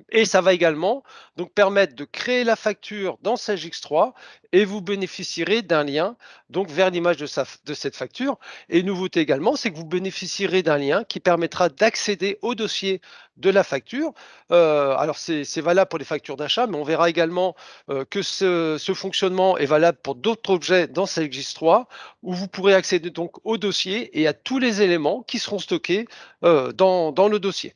Et ça va également donc permettre de créer la facture dans SageX3 et vous bénéficierez d'un lien donc vers l'image de cette facture. Et nouveauté également, c'est que vous bénéficierez d'un lien qui permettra d'accéder au dossier de la facture. Alors c'est valable pour les factures d'achat, mais on verra également que ce fonctionnement est valable pour d'autres objets dans SageX3 où vous pourrez accéder donc au dossier et à tous les éléments qui seront stockés dans le dossier.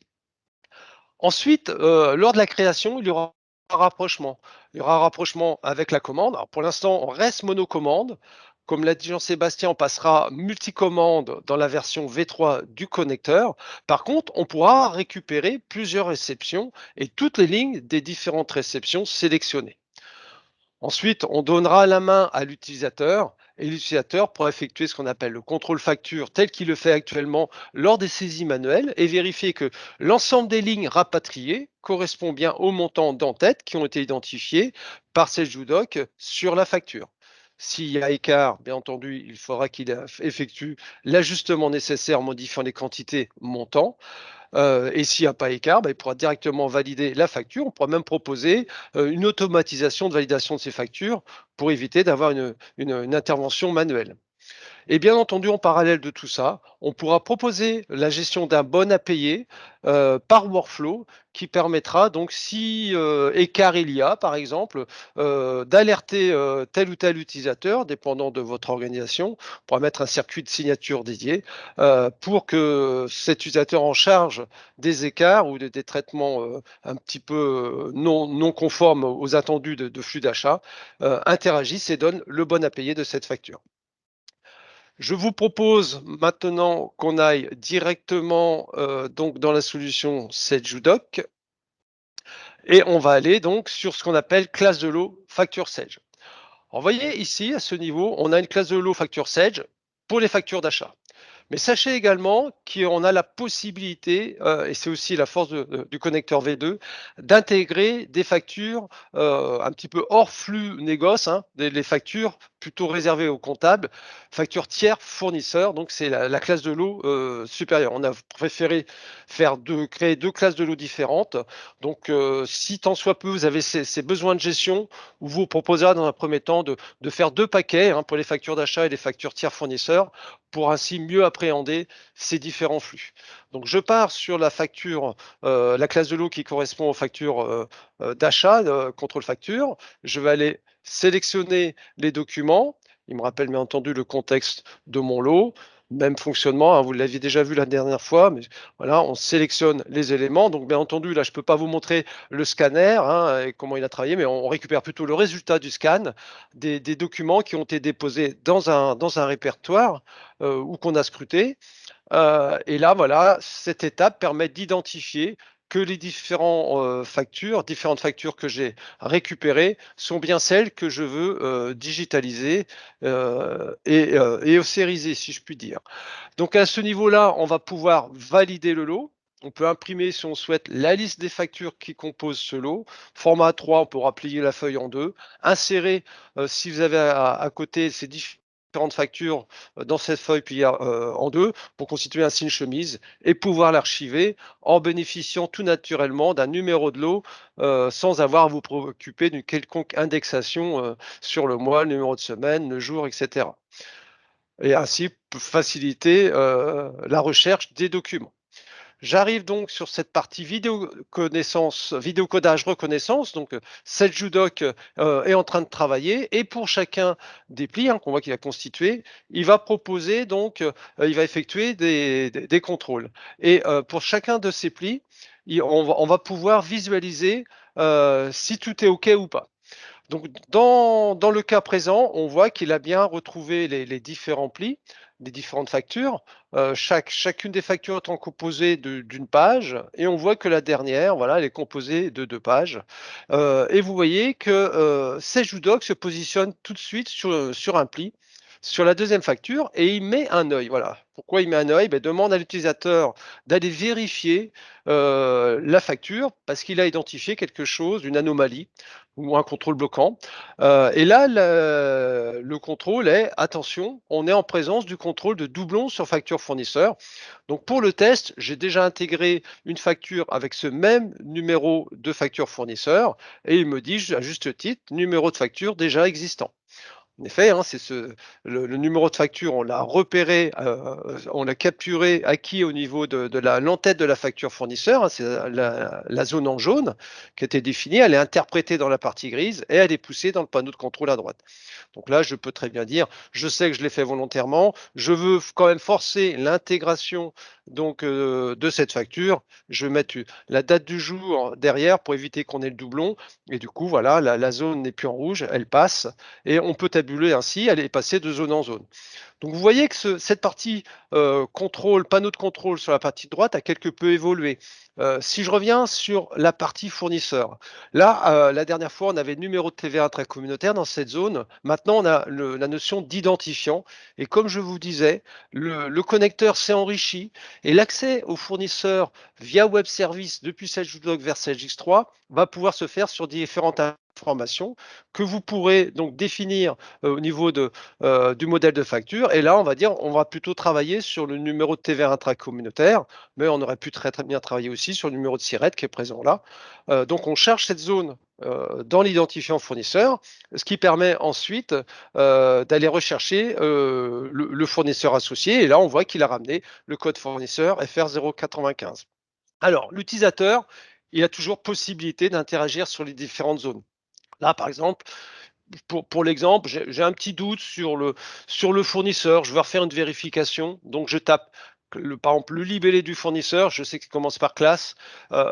Ensuite, lors de la création, il y aura un rapprochement. Il y aura un rapprochement avec la commande. Alors pour l'instant, on reste monocommande. Comme l'a dit Jean-Sébastien, on passera multicommande dans la version V3 du connecteur. Par contre, on pourra récupérer plusieurs réceptions et toutes les lignes des différentes réceptions sélectionnées. Ensuite, on donnera la main à l'utilisateur et l'utilisateur pourra effectuer ce qu'on appelle le contrôle facture tel qu'il le fait actuellement lors des saisies manuelles et vérifier que l'ensemble des lignes rapatriées correspond bien aux montants d'en-tête qui ont été identifiés par cette JUDoc sur la facture. S'il y a écart, bien entendu, il faudra qu'il effectue l'ajustement nécessaire en modifiant les quantités montants. Et s'il n'y a pas écart, il pourra directement valider la facture. On pourra même proposer une automatisation de validation de ces factures pour éviter d'avoir une intervention manuelle. Et bien entendu, en parallèle de tout ça, on pourra proposer la gestion d'un bon à payer par workflow qui permettra donc si écart il y a, par exemple, d'alerter tel ou tel utilisateur, dépendant de votre organisation. On pourra mettre un circuit de signature dédié pour que cet utilisateur en charge des écarts ou des traitements un petit peu non conformes aux attendus de flux d'achat interagisse et donne le bon à payer de cette facture. Je vous propose maintenant qu'on aille directement donc dans la solution SageJUDoc et on va aller donc sur ce qu'on appelle classe de lot facture Sage. Alors, vous voyez ici, à ce niveau, on a une classe de lot facture Sage pour les factures d'achat. Mais sachez également qu'on a la possibilité, et c'est aussi la force du connecteur V2, d'intégrer des factures un petit peu hors flux négoce, les factures plutôt réservées aux comptables, factures tiers fournisseurs, donc c'est la classe de lot supérieure. On a préféré créer 2 classes de lot différentes. Donc si tant soit peu vous avez ces besoins de gestion, on vous proposera dans un premier temps de faire 2 paquets pour les factures d'achat et les factures tiers fournisseurs pour ainsi mieux apprécier appréhender ces différents flux. Donc, je pars sur la facture, la classe de lot qui correspond aux factures d'achat, contrôle facture. Je vais aller sélectionner les documents. Il me rappelle bien entendu le contexte de mon lot. Même fonctionnement, hein, vous l'aviez déjà vu la dernière fois, mais voilà, on sélectionne les éléments. Donc, bien entendu, là, je ne peux pas vous montrer le scanner hein, et comment il a travaillé, mais on récupère plutôt le résultat du scan des documents qui ont été déposés dans un répertoire ou qu'on a scruté. Et là, voilà, cette étape permet d'identifier que les différentes factures que j'ai récupérées sont bien celles que je veux digitaliser et sériser, si je puis dire. Donc à ce niveau-là, on va pouvoir valider le lot. On peut imprimer, si on souhaite, la liste des factures qui composent ce lot. Format A3, on pourra plier la feuille en deux. Insérer, si vous avez à côté ces différentes factures dans cette feuille pliée en deux pour constituer un signe chemise et pouvoir l'archiver en bénéficiant tout naturellement d'un numéro de lot sans avoir à vous préoccuper d'une quelconque indexation sur le mois, le numéro de semaine, le jour, etc. Et ainsi faciliter la recherche des documents. J'arrive donc sur cette partie vidéocodage reconnaissance. Donc, SageUdoc est en train de travailler et pour chacun des plis hein, qu'on voit qu'il a constitué, il va proposer donc, il va effectuer des contrôles. Et pour chacun de ces plis, on va pouvoir visualiser si tout est OK ou pas. Donc, dans le cas présent, on voit qu'il a bien retrouvé les différents plis, les différentes factures. Chacune des factures étant composée d'une page, et on voit que la dernière, voilà, elle est composée de 2 pages. Et vous voyez que SageUdoc se positionne tout de suite sur un pli, sur la deuxième facture, et il met un œil. Voilà. Pourquoi il met un œil? Demande à l'utilisateur d'aller vérifier la facture parce qu'il a identifié quelque chose, une anomalie ou un contrôle bloquant. Et là, le contrôle est, attention, on est en présence du contrôle de doublon sur facture fournisseur. Donc pour le test, j'ai déjà intégré une facture avec ce même numéro de facture fournisseur et il me dit à juste titre, numéro de facture déjà existant. En effet, hein, c'est le numéro de facture, on l'a repéré, on l'a capturé, acquis au niveau de l'entête de la facture fournisseur, hein, c'est la zone en jaune qui a été définie, elle est interprétée dans la partie grise et elle est poussée dans le panneau de contrôle à droite. Donc là, je peux très bien dire, je sais que je l'ai fait volontairement, je veux quand même forcer l'intégration donc de cette facture, je vais mettre la date du jour derrière pour éviter qu'on ait le doublon et du coup, voilà, la zone n'est plus en rouge, elle passe et on peut tabuler ainsi, elle est passée de zone en zone. Donc vous voyez que cette partie contrôle, panneau de contrôle sur la partie droite a quelque peu évolué. Si je reviens sur la partie fournisseur, là, la dernière fois, on avait le numéro de TVA intracommunautaire dans cette zone. Maintenant, on a la notion d'identifiant. Et comme je vous disais, le connecteur s'est enrichi et l'accès au fournisseur via web service depuis SageUdoc vers SageX3 va pouvoir se faire sur différentes informations que vous pourrez donc définir au niveau du modèle de facture. Et là, on va dire, on va plutôt travailler sur le numéro de TVA intracommunautaire, mais on aurait pu très bien travailler aussi sur le numéro de SIRET qui est présent là. Donc, on charge cette zone dans l'identifiant fournisseur, ce qui permet ensuite d'aller rechercher le fournisseur associé. Et là, on voit qu'il a ramené le code fournisseur FR095. Alors, l'utilisateur, il a toujours possibilité d'interagir sur les différentes zones. Là, par exemple, pour l'exemple, j'ai un petit doute sur le fournisseur. Je veux refaire une vérification. Donc, je tape, par exemple, le libellé du fournisseur. Je sais qu'il commence par classe.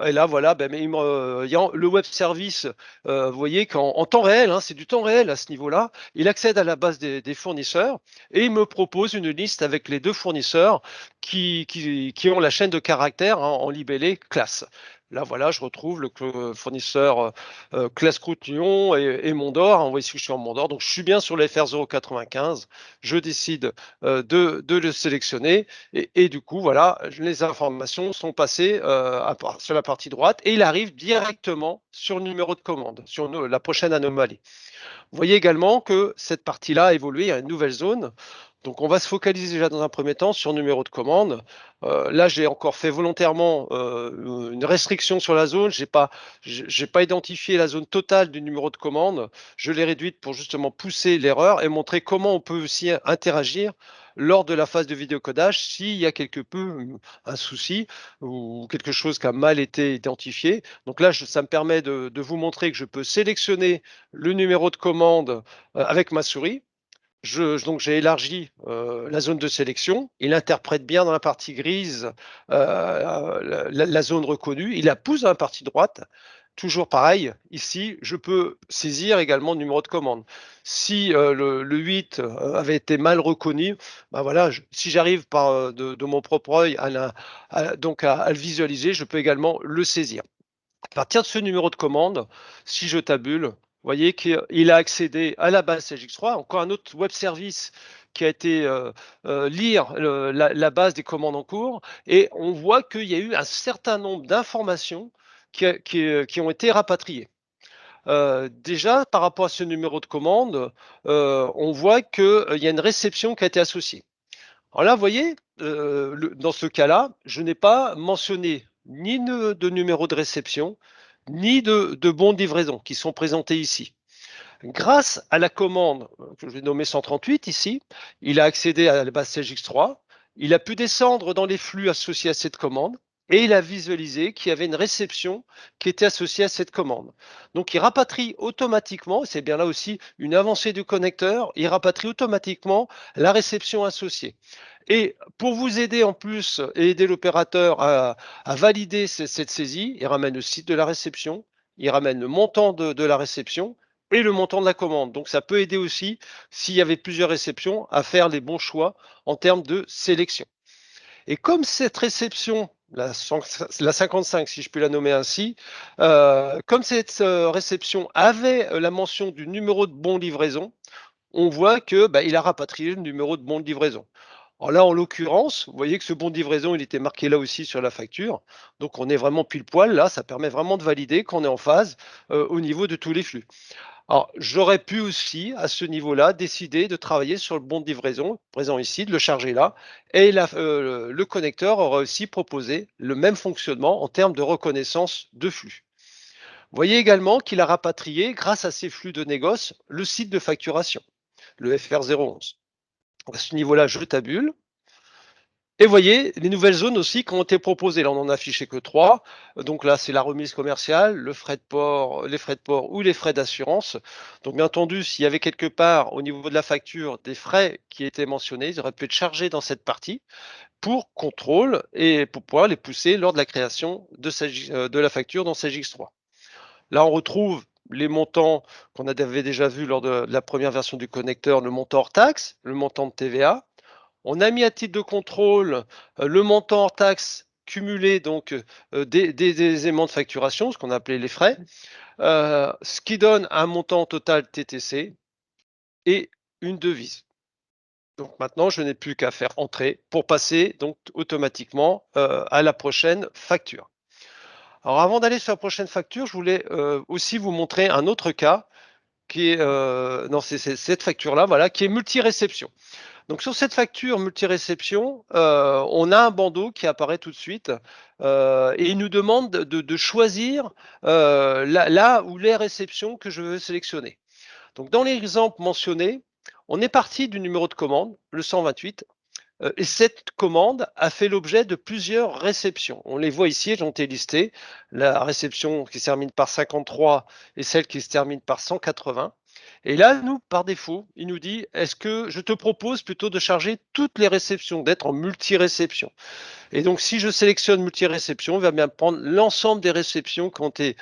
Et là, voilà, le web service, vous voyez qu'en temps réel, hein, c'est du temps réel à ce niveau-là, il accède à la base des fournisseurs et il me propose une liste avec les 2 fournisseurs qui ont la chaîne de caractères hein, en libellé classe. Là, voilà, je retrouve le fournisseur classe Croutillon et Mondor. Vous voyez que je suis en Mondor. Donc, je suis bien sur l'FR 095. Je décide de le sélectionner. Et du coup, voilà, les informations sont passées sur la partie droite et il arrive directement sur le numéro de commande, sur la prochaine anomalie. Vous voyez également que cette partie-là a évolué, il y a une nouvelle zone. Donc, on va se focaliser déjà dans un premier temps sur le numéro de commande. Là, j'ai encore fait volontairement une restriction sur la zone. J'ai pas identifié la zone totale du numéro de commande. Je l'ai réduite pour justement pousser l'erreur et montrer comment on peut aussi interagir lors de la phase de vidéocodage s'il y a quelque peu un souci ou quelque chose qui a mal été identifié. Donc là, ça me permet de vous montrer que je peux sélectionner le numéro de commande avec ma souris. Donc j'ai élargi la zone de sélection. Il interprète bien dans la partie grise la zone reconnue. Il la pousse dans la partie droite. Toujours pareil, ici, je peux saisir également le numéro de commande. Si le 8 avait été mal reconnu, ben voilà, si j'arrive de mon propre œil donc à le visualiser, je peux également le saisir. À partir de ce numéro de commande, si je tabule, vous voyez qu'il a accédé à la base CGX3, encore un autre web service qui a été lire la base des commandes en cours, et on voit qu'il y a eu un certain nombre d'informations qui ont été rapatriées. Déjà, par rapport à ce numéro de commande, on voit qu'il y a une réception qui a été associée. Alors là, vous voyez, dans ce cas-là, je n'ai pas mentionné ni de numéro de réception, ni de bons de livraison qui sont présentés ici. Grâce à la commande que je vais nommer 138 ici, il a accédé à la base CGX3, il a pu descendre dans les flux associés à cette commande et il a visualisé qu'il y avait une réception qui était associée à cette commande. Donc il rapatrie automatiquement, c'est bien là aussi une avancée du connecteur, il rapatrie automatiquement la réception associée. Et pour vous aider en plus et aider l'opérateur à valider cette saisie, il ramène le site de la réception, il ramène le montant de la réception et le montant de la commande. Donc ça peut aider aussi, s'il y avait plusieurs réceptions, à faire les bons choix en termes de sélection. Et comme cette réception, la 55, si je puis la nommer ainsi, comme cette réception avait la mention du numéro de bon de livraison, on voit que il a rapatrié le numéro de bon de livraison. Alors là, en l'occurrence, vous voyez que ce bon de livraison, il était marqué là aussi sur la facture. Donc on est vraiment pile poil là, ça permet vraiment de valider qu'on est en phase au niveau de tous les flux. Alors, j'aurais pu aussi, à ce niveau-là, décider de travailler sur le bon de livraison, présent ici, de le charger là, et le connecteur aurait aussi proposé le même fonctionnement en termes de reconnaissance de flux. Vous voyez également qu'il a rapatrié, grâce à ces flux de négoce, le site de facturation, le FR011. À ce niveau-là, je tabule. Et vous voyez les nouvelles zones aussi qui ont été proposées. Là, on n'en a affiché que 3. Donc là, c'est la remise commerciale, le frais de port, les frais de port ou les frais d'assurance. Donc bien entendu, s'il y avait quelque part au niveau de la facture des frais qui étaient mentionnés, ils auraient pu être chargés dans cette partie pour contrôle et pour pouvoir les pousser lors de la création de la facture dans SAGX3. Là, on retrouve les montants qu'on avait déjà vus lors de la première version du connecteur, le montant hors taxe, le montant de TVA. On a mis à titre de contrôle le montant hors taxe cumulé donc des éléments de facturation, ce qu'on appelait les frais, ce qui donne un montant total TTC et une devise. Donc maintenant, je n'ai plus qu'à faire entrer pour passer donc automatiquement à la prochaine facture. Alors avant d'aller sur la prochaine facture, je voulais aussi vous montrer un autre cas qui est, c'est cette facture-là, voilà, qui est multi-réception. Donc sur cette facture multi-réception, on a un bandeau qui apparaît tout de suite et il nous demande de choisir là où les réceptions que je veux sélectionner. Donc dans l'exemple mentionné, on est parti du numéro de commande, le 128, et cette commande a fait l'objet de plusieurs réceptions. On les voit ici, elles ont été listées. La réception qui se termine par 53 et celle qui se termine par 180. Et là, nous, par défaut, il nous dit, est-ce que je te propose plutôt de charger toutes les réceptions, d'être en multi-réception? Et donc, si je sélectionne multi-réception, il va bien prendre l'ensemble des réceptions qui ont été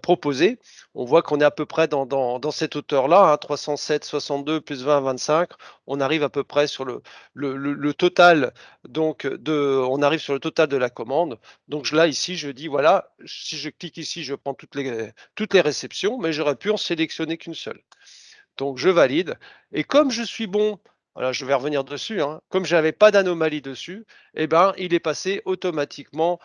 proposées. On voit qu'on est à peu près dans cette hauteur-là, 307, 62 plus 20, 25. On arrive à peu près sur le total. Donc, on arrive sur le total de la commande. Donc là, ici, je dis, voilà, si je clique ici, je prends toutes les réceptions, mais j'aurais pu en sélectionner qu'une seule. Donc, je valide. Et comme je suis bon, voilà, je vais revenir dessus, comme je n'avais pas d'anomalie dessus, eh ben, il est passé automatiquement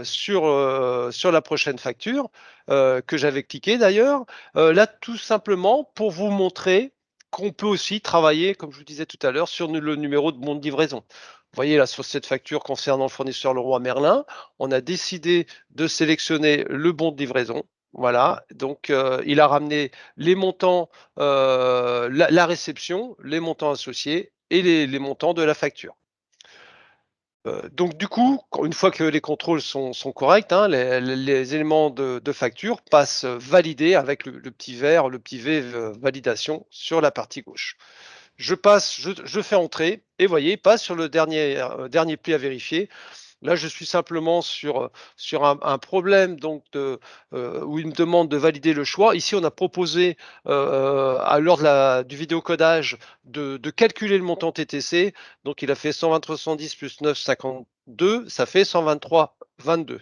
sur la prochaine facture que j'avais cliqué d'ailleurs. Là, tout simplement pour vous montrer qu'on peut aussi travailler, comme je vous disais tout à l'heure, sur le numéro de bon de livraison. Vous voyez là, sur cette facture concernant le fournisseur Leroy Merlin, on a décidé de sélectionner le bon de livraison. Voilà, donc il a ramené les montants, la réception, les montants associés et les montants de la facture. Donc du coup, une fois que les contrôles sont corrects, hein, les éléments de facture passent validés avec le petit vert, le petit V validation sur la partie gauche. Je fais entrer et voyez, passe sur le dernier pli à vérifier. Là, je suis simplement sur un problème donc où il me demande de valider le choix. Ici, on a proposé lors du vidéocodage de calculer le montant TTC. Donc, il a fait 120/310 plus 9,52, ça fait 123,22.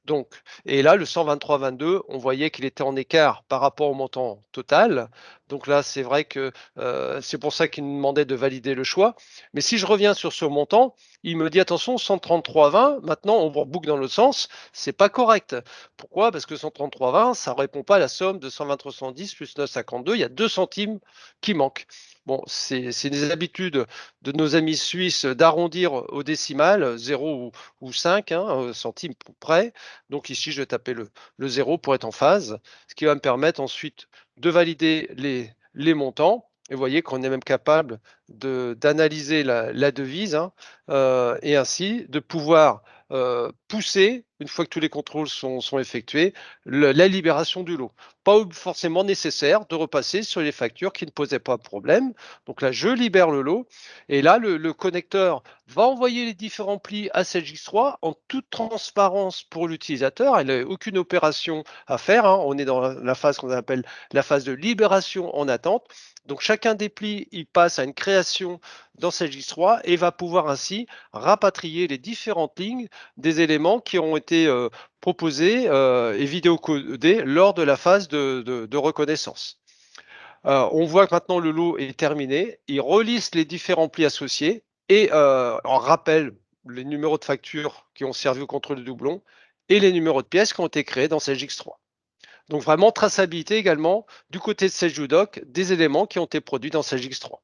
Donc, et là, le 123,22, on voyait qu'il était en écart par rapport au montant total. Donc là, c'est vrai que c'est pour ça qu'il me demandait de valider le choix. Mais si je reviens sur ce montant, il me dit attention, 133,20, maintenant on reboucle dans l'autre sens, c'est pas correct. Pourquoi? Parce que 133,20, ça ne répond pas à la somme de 120/310 plus 9,52, il y a 2 centimes qui manquent. Bon, c'est des habitudes de nos amis suisses d'arrondir au décimal, 0 ou 5 centimes près. Donc ici, je vais taper le 0 pour être en phase, ce qui va me permettre ensuite de valider les montants. Et vous voyez qu'on est même capable d'analyser la devise et ainsi de pouvoir pousser, une fois que tous les contrôles sont effectués, la libération du lot. Pas forcément nécessaire de repasser sur les factures qui ne posaient pas de problème. Donc là, je libère le lot et là, le connecteur va envoyer les différents plis à CELGIX3 en toute transparence pour l'utilisateur. Il n'a aucune opération à faire. On est dans la phase qu'on appelle la phase de libération en attente. Donc chacun des plis, il passe à une création dans CELGIX3 et va pouvoir ainsi rapatrier les différentes lignes des éléments qui ont été proposés et vidéocodés lors de la phase de reconnaissance. On voit que maintenant le lot est terminé. Il reliste les différents plis associés et on rappelle les numéros de facture qui ont servi au contrôle de doublons et les numéros de pièces qui ont été créés dans CELGIX3. Donc vraiment traçabilité également du côté de CELGIUDOC des éléments qui ont été produits dans CELGIX3.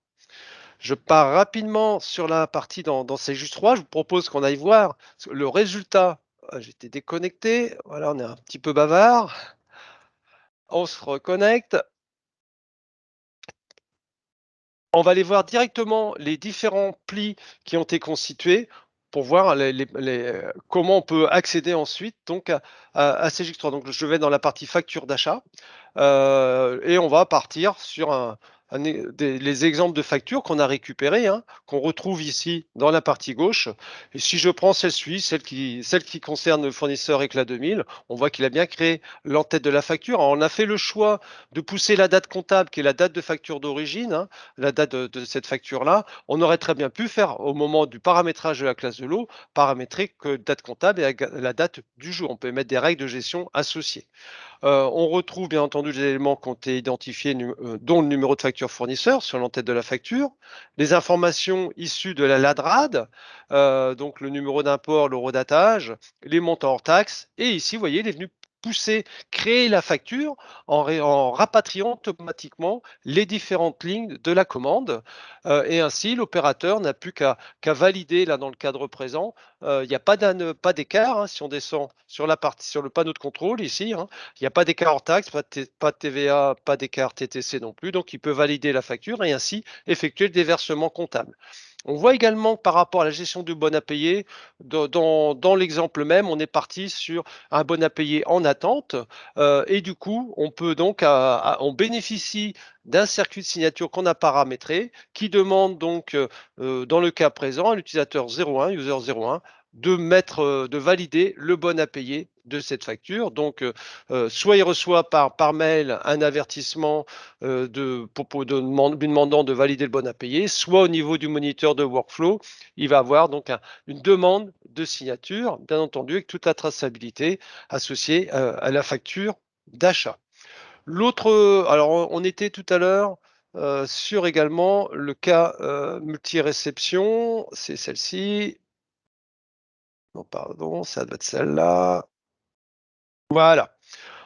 Je pars rapidement sur la partie dans CELGIX3. Je vous propose qu'on aille voir le résultat. J'étais déconnecté. Voilà, on est un petit peu bavard. On se reconnecte. On va aller voir directement les différents plis qui ont été constitués pour voir comment on peut accéder ensuite donc à CELGIX3. Donc je vais dans la partie facture d'achat et on va partir sur les exemples de factures qu'on a récupérées, qu'on retrouve ici dans la partie gauche. Et si je prends celle-ci, celle qui concerne le fournisseur Éclat 2000, on voit qu'il a bien créé l'entête de la facture. Alors, on a fait le choix de pousser la date comptable, qui est la date de facture d'origine, la date de cette facture-là. On aurait très bien pu faire, au moment du paramétrage de la classe de lot, paramétrer que date comptable et la date du jour. On peut mettre des règles de gestion associées. On retrouve bien entendu les éléments qui ont été identifiés, dont le numéro de facture fournisseur sur l'entête de la facture, les informations issues de la LADRAD, donc le numéro d'import, l'eurodatage, les montants hors taxes, et ici, vous voyez, il est venu créer la facture en rapatriant automatiquement les différentes lignes de la commande. Et ainsi, l'opérateur n'a plus qu'à valider, là dans le cadre présent, il n'y a pas d'écart. Si on descend sur le panneau de contrôle ici, il n'y a pas d'écart hors taxe, pas de TVA, pas d'écart TTC non plus. Donc, il peut valider la facture et ainsi effectuer le déversement comptable. On voit également que par rapport à la gestion du bon à payer, dans l'exemple même, on est parti sur un bon à payer en attente et du coup, on peut donc, on bénéficie d'un circuit de signature qu'on a paramétré qui demande donc, dans le cas présent, à l'utilisateur 01, user 01, de valider le bon à payer de cette facture. Donc, soit il reçoit par mail un avertissement lui demandant de valider le bon à payer, soit au niveau du moniteur de workflow, il va avoir donc une demande de signature, bien entendu, avec toute la traçabilité associée à la facture d'achat. Alors on était tout à l'heure sur également le cas multi-réception, c'est celle-ci. Non, pardon, ça doit être celle-là. Voilà.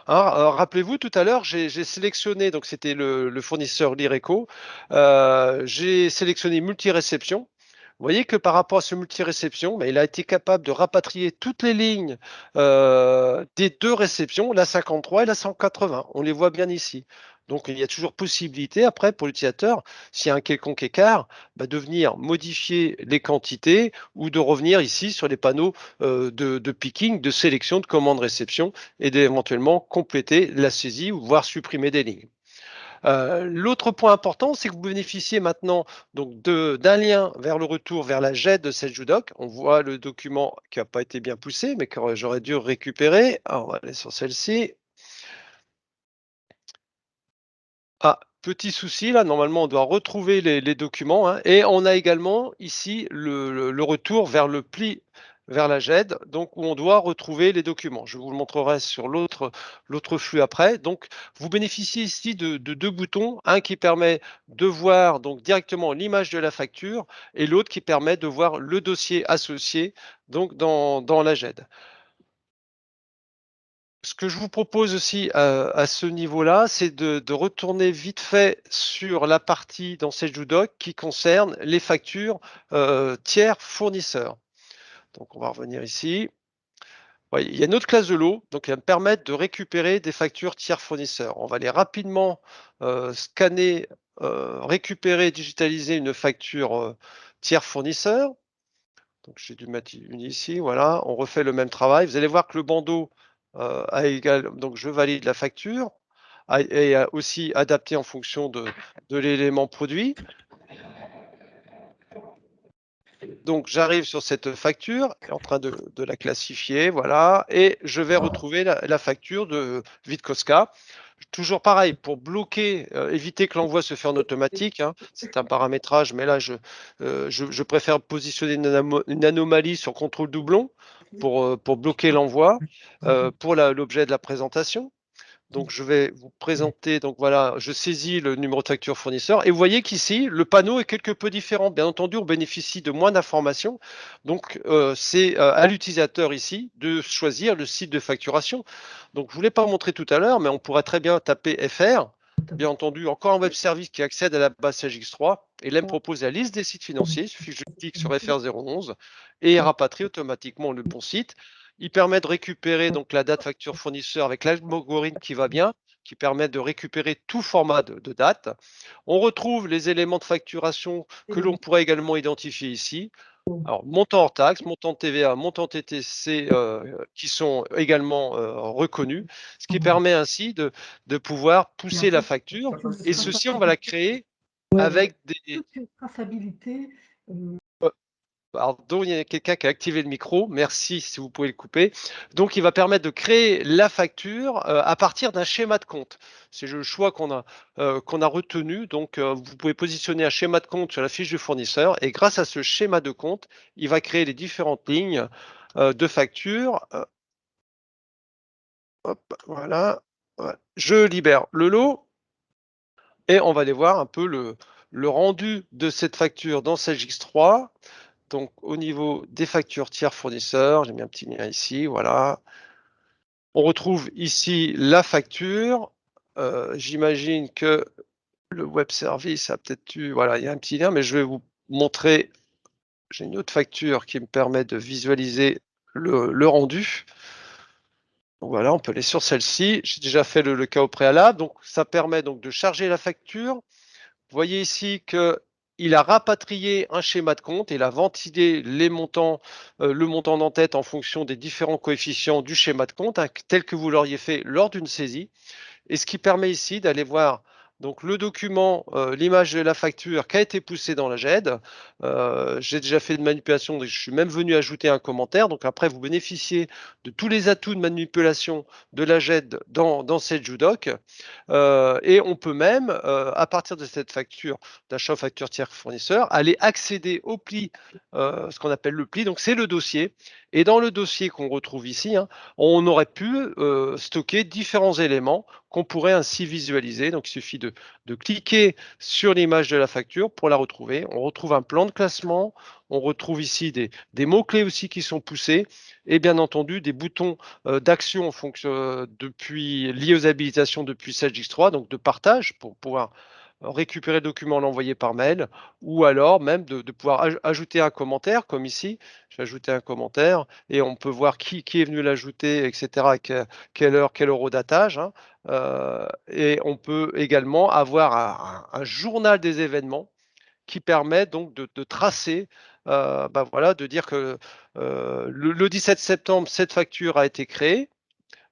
Rappelez-vous, tout à l'heure, j'ai sélectionné, donc c'était le fournisseur Lyreco, j'ai sélectionné multi-réception. Vous voyez que par rapport à ce multi-réception, il a été capable de rapatrier toutes les lignes des 2 réceptions, la 53 et la 180. On les voit bien ici. Donc, il y a toujours possibilité après pour l'utilisateur, s'il y a un quelconque écart, de venir modifier les quantités ou de revenir ici sur les panneaux de picking, de sélection, de commande réception et d'éventuellement compléter la saisie ou voire supprimer des lignes. L'autre point important, c'est que vous bénéficiez maintenant donc d'un lien vers le retour vers la JET de cette JUDOC. On voit le document qui n'a pas été bien poussé, mais que j'aurais dû récupérer. Alors, on va aller sur celle-ci. Ah, petit souci, là, normalement, on doit retrouver les documents, hein, et on a également ici le retour vers le pli vers la GED, donc où on doit retrouver les documents. Je vous le montrerai sur l'autre flux après. Donc, vous bénéficiez ici de 2 boutons, un qui permet de voir donc directement l'image de la facture et l'autre qui permet de voir le dossier associé donc dans la GED. Ce que je vous propose aussi à ce niveau-là, c'est de retourner vite fait sur la partie dans cette JUDOC qui concerne les factures tiers fournisseurs. Donc, on va revenir ici. Ouais, il y a une autre classe de lot, donc qui va me permettre de récupérer des factures tiers fournisseurs. On va aller rapidement scanner, récupérer, digitaliser une facture tiers fournisseur. Donc, j'ai dû mettre une ici, voilà. On refait le même travail. Vous allez voir que le bandeau a égal, donc je valide la facture, et aussi adapté en fonction de l'élément produit. Donc, j'arrive sur cette facture, en train de la classifier, voilà, et je vais retrouver la facture de Vitkowska. Toujours pareil, pour bloquer, éviter que l'envoi se fait en automatique, hein, c'est un paramétrage, mais là, je préfère positionner une anomalie sur contrôle doublon pour bloquer l'envoi pour l'objet de la présentation. Donc, je vais vous présenter, donc voilà, je saisis le numéro de facture fournisseur et vous voyez qu'ici, le panneau est quelque peu différent. Bien entendu, on bénéficie de moins d'informations. Donc, c'est à l'utilisateur ici de choisir le site de facturation. Donc, je ne vous l'ai pas montré tout à l'heure, mais on pourrait très bien taper FR. Bien entendu, encore un web service qui accède à la base SageX3 et là, il me propose la liste des sites financiers. Il suffit que je clique sur FR011 et il rapatrie automatiquement le bon site. Il permet de récupérer donc la date facture fournisseur avec l'algorithme qui va bien, qui permet de récupérer tout format de date. On retrouve les éléments de facturation que l'on pourrait également identifier ici. Alors, montant hors taxe, montant de TVA, montant TTC qui sont également reconnus, ce qui permet ainsi de pouvoir pousser la facture. Et ceci, on va la créer avec des... Pardon, il y a quelqu'un qui a activé le micro. Merci si vous pouvez le couper. Donc, il va permettre de créer la facture à partir d'un schéma de compte. C'est le choix qu'on a retenu. Donc, vous pouvez positionner un schéma de compte sur la fiche du fournisseur et grâce à ce schéma de compte, il va créer les différentes lignes de facture. Hop, voilà. Je libère le lot et on va aller voir un peu le rendu de cette facture dans SageX3. Donc, au niveau des factures tiers fournisseurs, j'ai mis un petit lien ici, voilà. On retrouve ici la facture. J'imagine que le web service a peut-être eu, voilà, il y a un petit lien, mais je vais vous montrer. J'ai une autre facture qui me permet de visualiser le rendu. Donc voilà, on peut aller sur celle-ci. J'ai déjà fait le cas au préalable. Donc, ça permet donc de charger la facture. Vous voyez ici qu'il a rapatrié un schéma de compte, il a ventilé les montants, le montant d'en-tête en fonction des différents coefficients du schéma de compte, hein, tel que vous l'auriez fait lors d'une saisie. Et ce qui permet ici d'aller voir donc le document, l'image de la facture qui a été poussée dans la GED. J'ai déjà fait de manipulation, je suis même venu ajouter un commentaire. Donc après, vous bénéficiez de tous les atouts de manipulation de la GED dans cette JUDOC. Et on peut même, à partir de cette facture d'achat facture tiers fournisseur, aller accéder au pli, ce qu'on appelle le pli. Donc c'est le dossier Et dans le dossier qu'on retrouve ici, hein, on aurait pu stocker différents éléments qu'on pourrait ainsi visualiser. Donc, il suffit de cliquer sur l'image de la facture pour la retrouver. On retrouve un plan de classement, on retrouve ici des mots-clés aussi qui sont poussés et bien entendu des boutons d'action en fonction liés aux habilitations depuis Sage X3, donc de partage pour pouvoir récupérer le document, l'envoyer par mail, ou alors même de pouvoir ajouter un commentaire, comme ici. J'ai ajouté un commentaire et on peut voir qui est venu l'ajouter, etc., à quelle heure, quel horodatage. Hein. Et on peut également avoir un journal des événements qui permet donc de tracer, voilà, de dire que le 17 septembre, cette facture a été créée,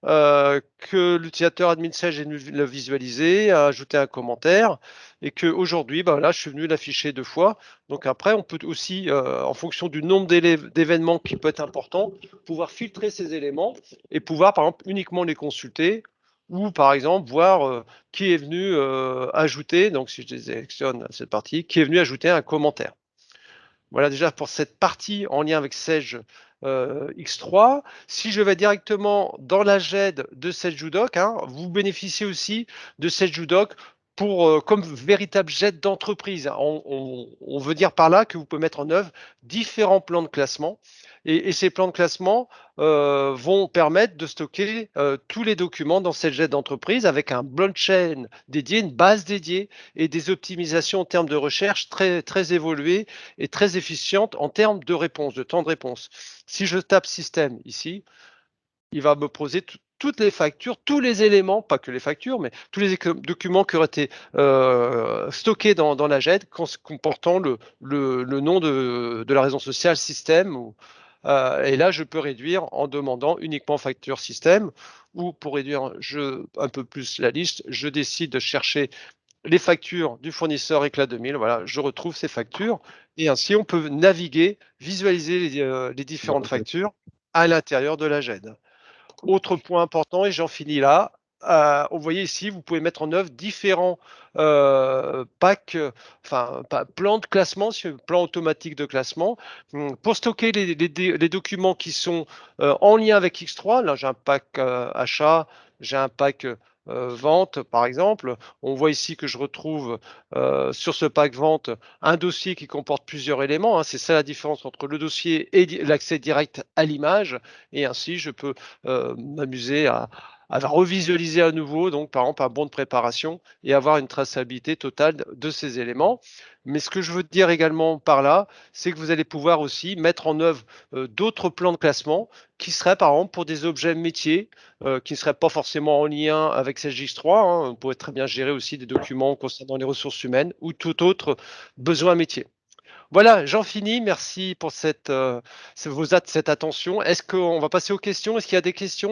que l'utilisateur admin Sage est venu le visualiser, a ajouté un commentaire et qu'aujourd'hui, là, je suis venu l'afficher 2 fois. Donc après, on peut aussi, en fonction du nombre d'événements qui peut être important, pouvoir filtrer ces éléments et pouvoir, par exemple, uniquement les consulter ou, par exemple, voir qui est venu ajouter, donc si je sélectionne cette partie, qui est venu ajouter un commentaire. Voilà déjà pour cette partie en lien avec Sage X3. Si je vais directement dans la GED de Sage UDoc, hein, vous bénéficiez aussi de Sage UDoc pour, comme véritable GED d'entreprise. On veut dire par là que vous pouvez mettre en œuvre différents plans de classement. Et ces plans de classement vont permettre de stocker tous les documents dans cette GED d'entreprise avec un blockchain dédié, une base dédiée et des optimisations en termes de recherche très, très évoluées et très efficiente en termes de réponse, de temps de réponse. Si je tape système ici, il va me poser toutes les factures, tous les éléments, pas que les factures, mais tous les documents qui auraient été stockés dans la GED comportant le nom de la raison sociale système. Et là, je peux réduire en demandant uniquement facture système ou pour réduire un peu plus la liste, je décide de chercher les factures du fournisseur Éclat 2000, voilà, je retrouve ces factures et ainsi on peut naviguer, visualiser les différentes factures à l'intérieur de la GED. Autre point important et j'en finis là, vous voyez ici, vous pouvez mettre en œuvre différents packs, plans de classement, plan automatique de classement, pour stocker les documents qui sont en lien avec X3. Là, j'ai un pack achat, j'ai un pack vente, par exemple. On voit ici que je retrouve sur ce pack vente un dossier qui comporte plusieurs éléments. Hein. C'est ça la différence entre le dossier et l'accès direct à l'image. Et ainsi, je peux m'amuser à revisualiser à nouveau, donc par exemple un bon de préparation et avoir une traçabilité totale de ces éléments. Mais ce que je veux dire également par là, c'est que vous allez pouvoir aussi mettre en œuvre d'autres plans de classement qui seraient par exemple pour des objets métiers qui ne seraient pas forcément en lien avec CSGX3. Hein. On pourrait très bien gérer aussi des documents concernant les ressources humaines ou tout autre besoin métier. Voilà, j'en finis. Merci pour cette attention. Est-ce qu'on va passer aux questions? Est-ce qu'il y a des questions?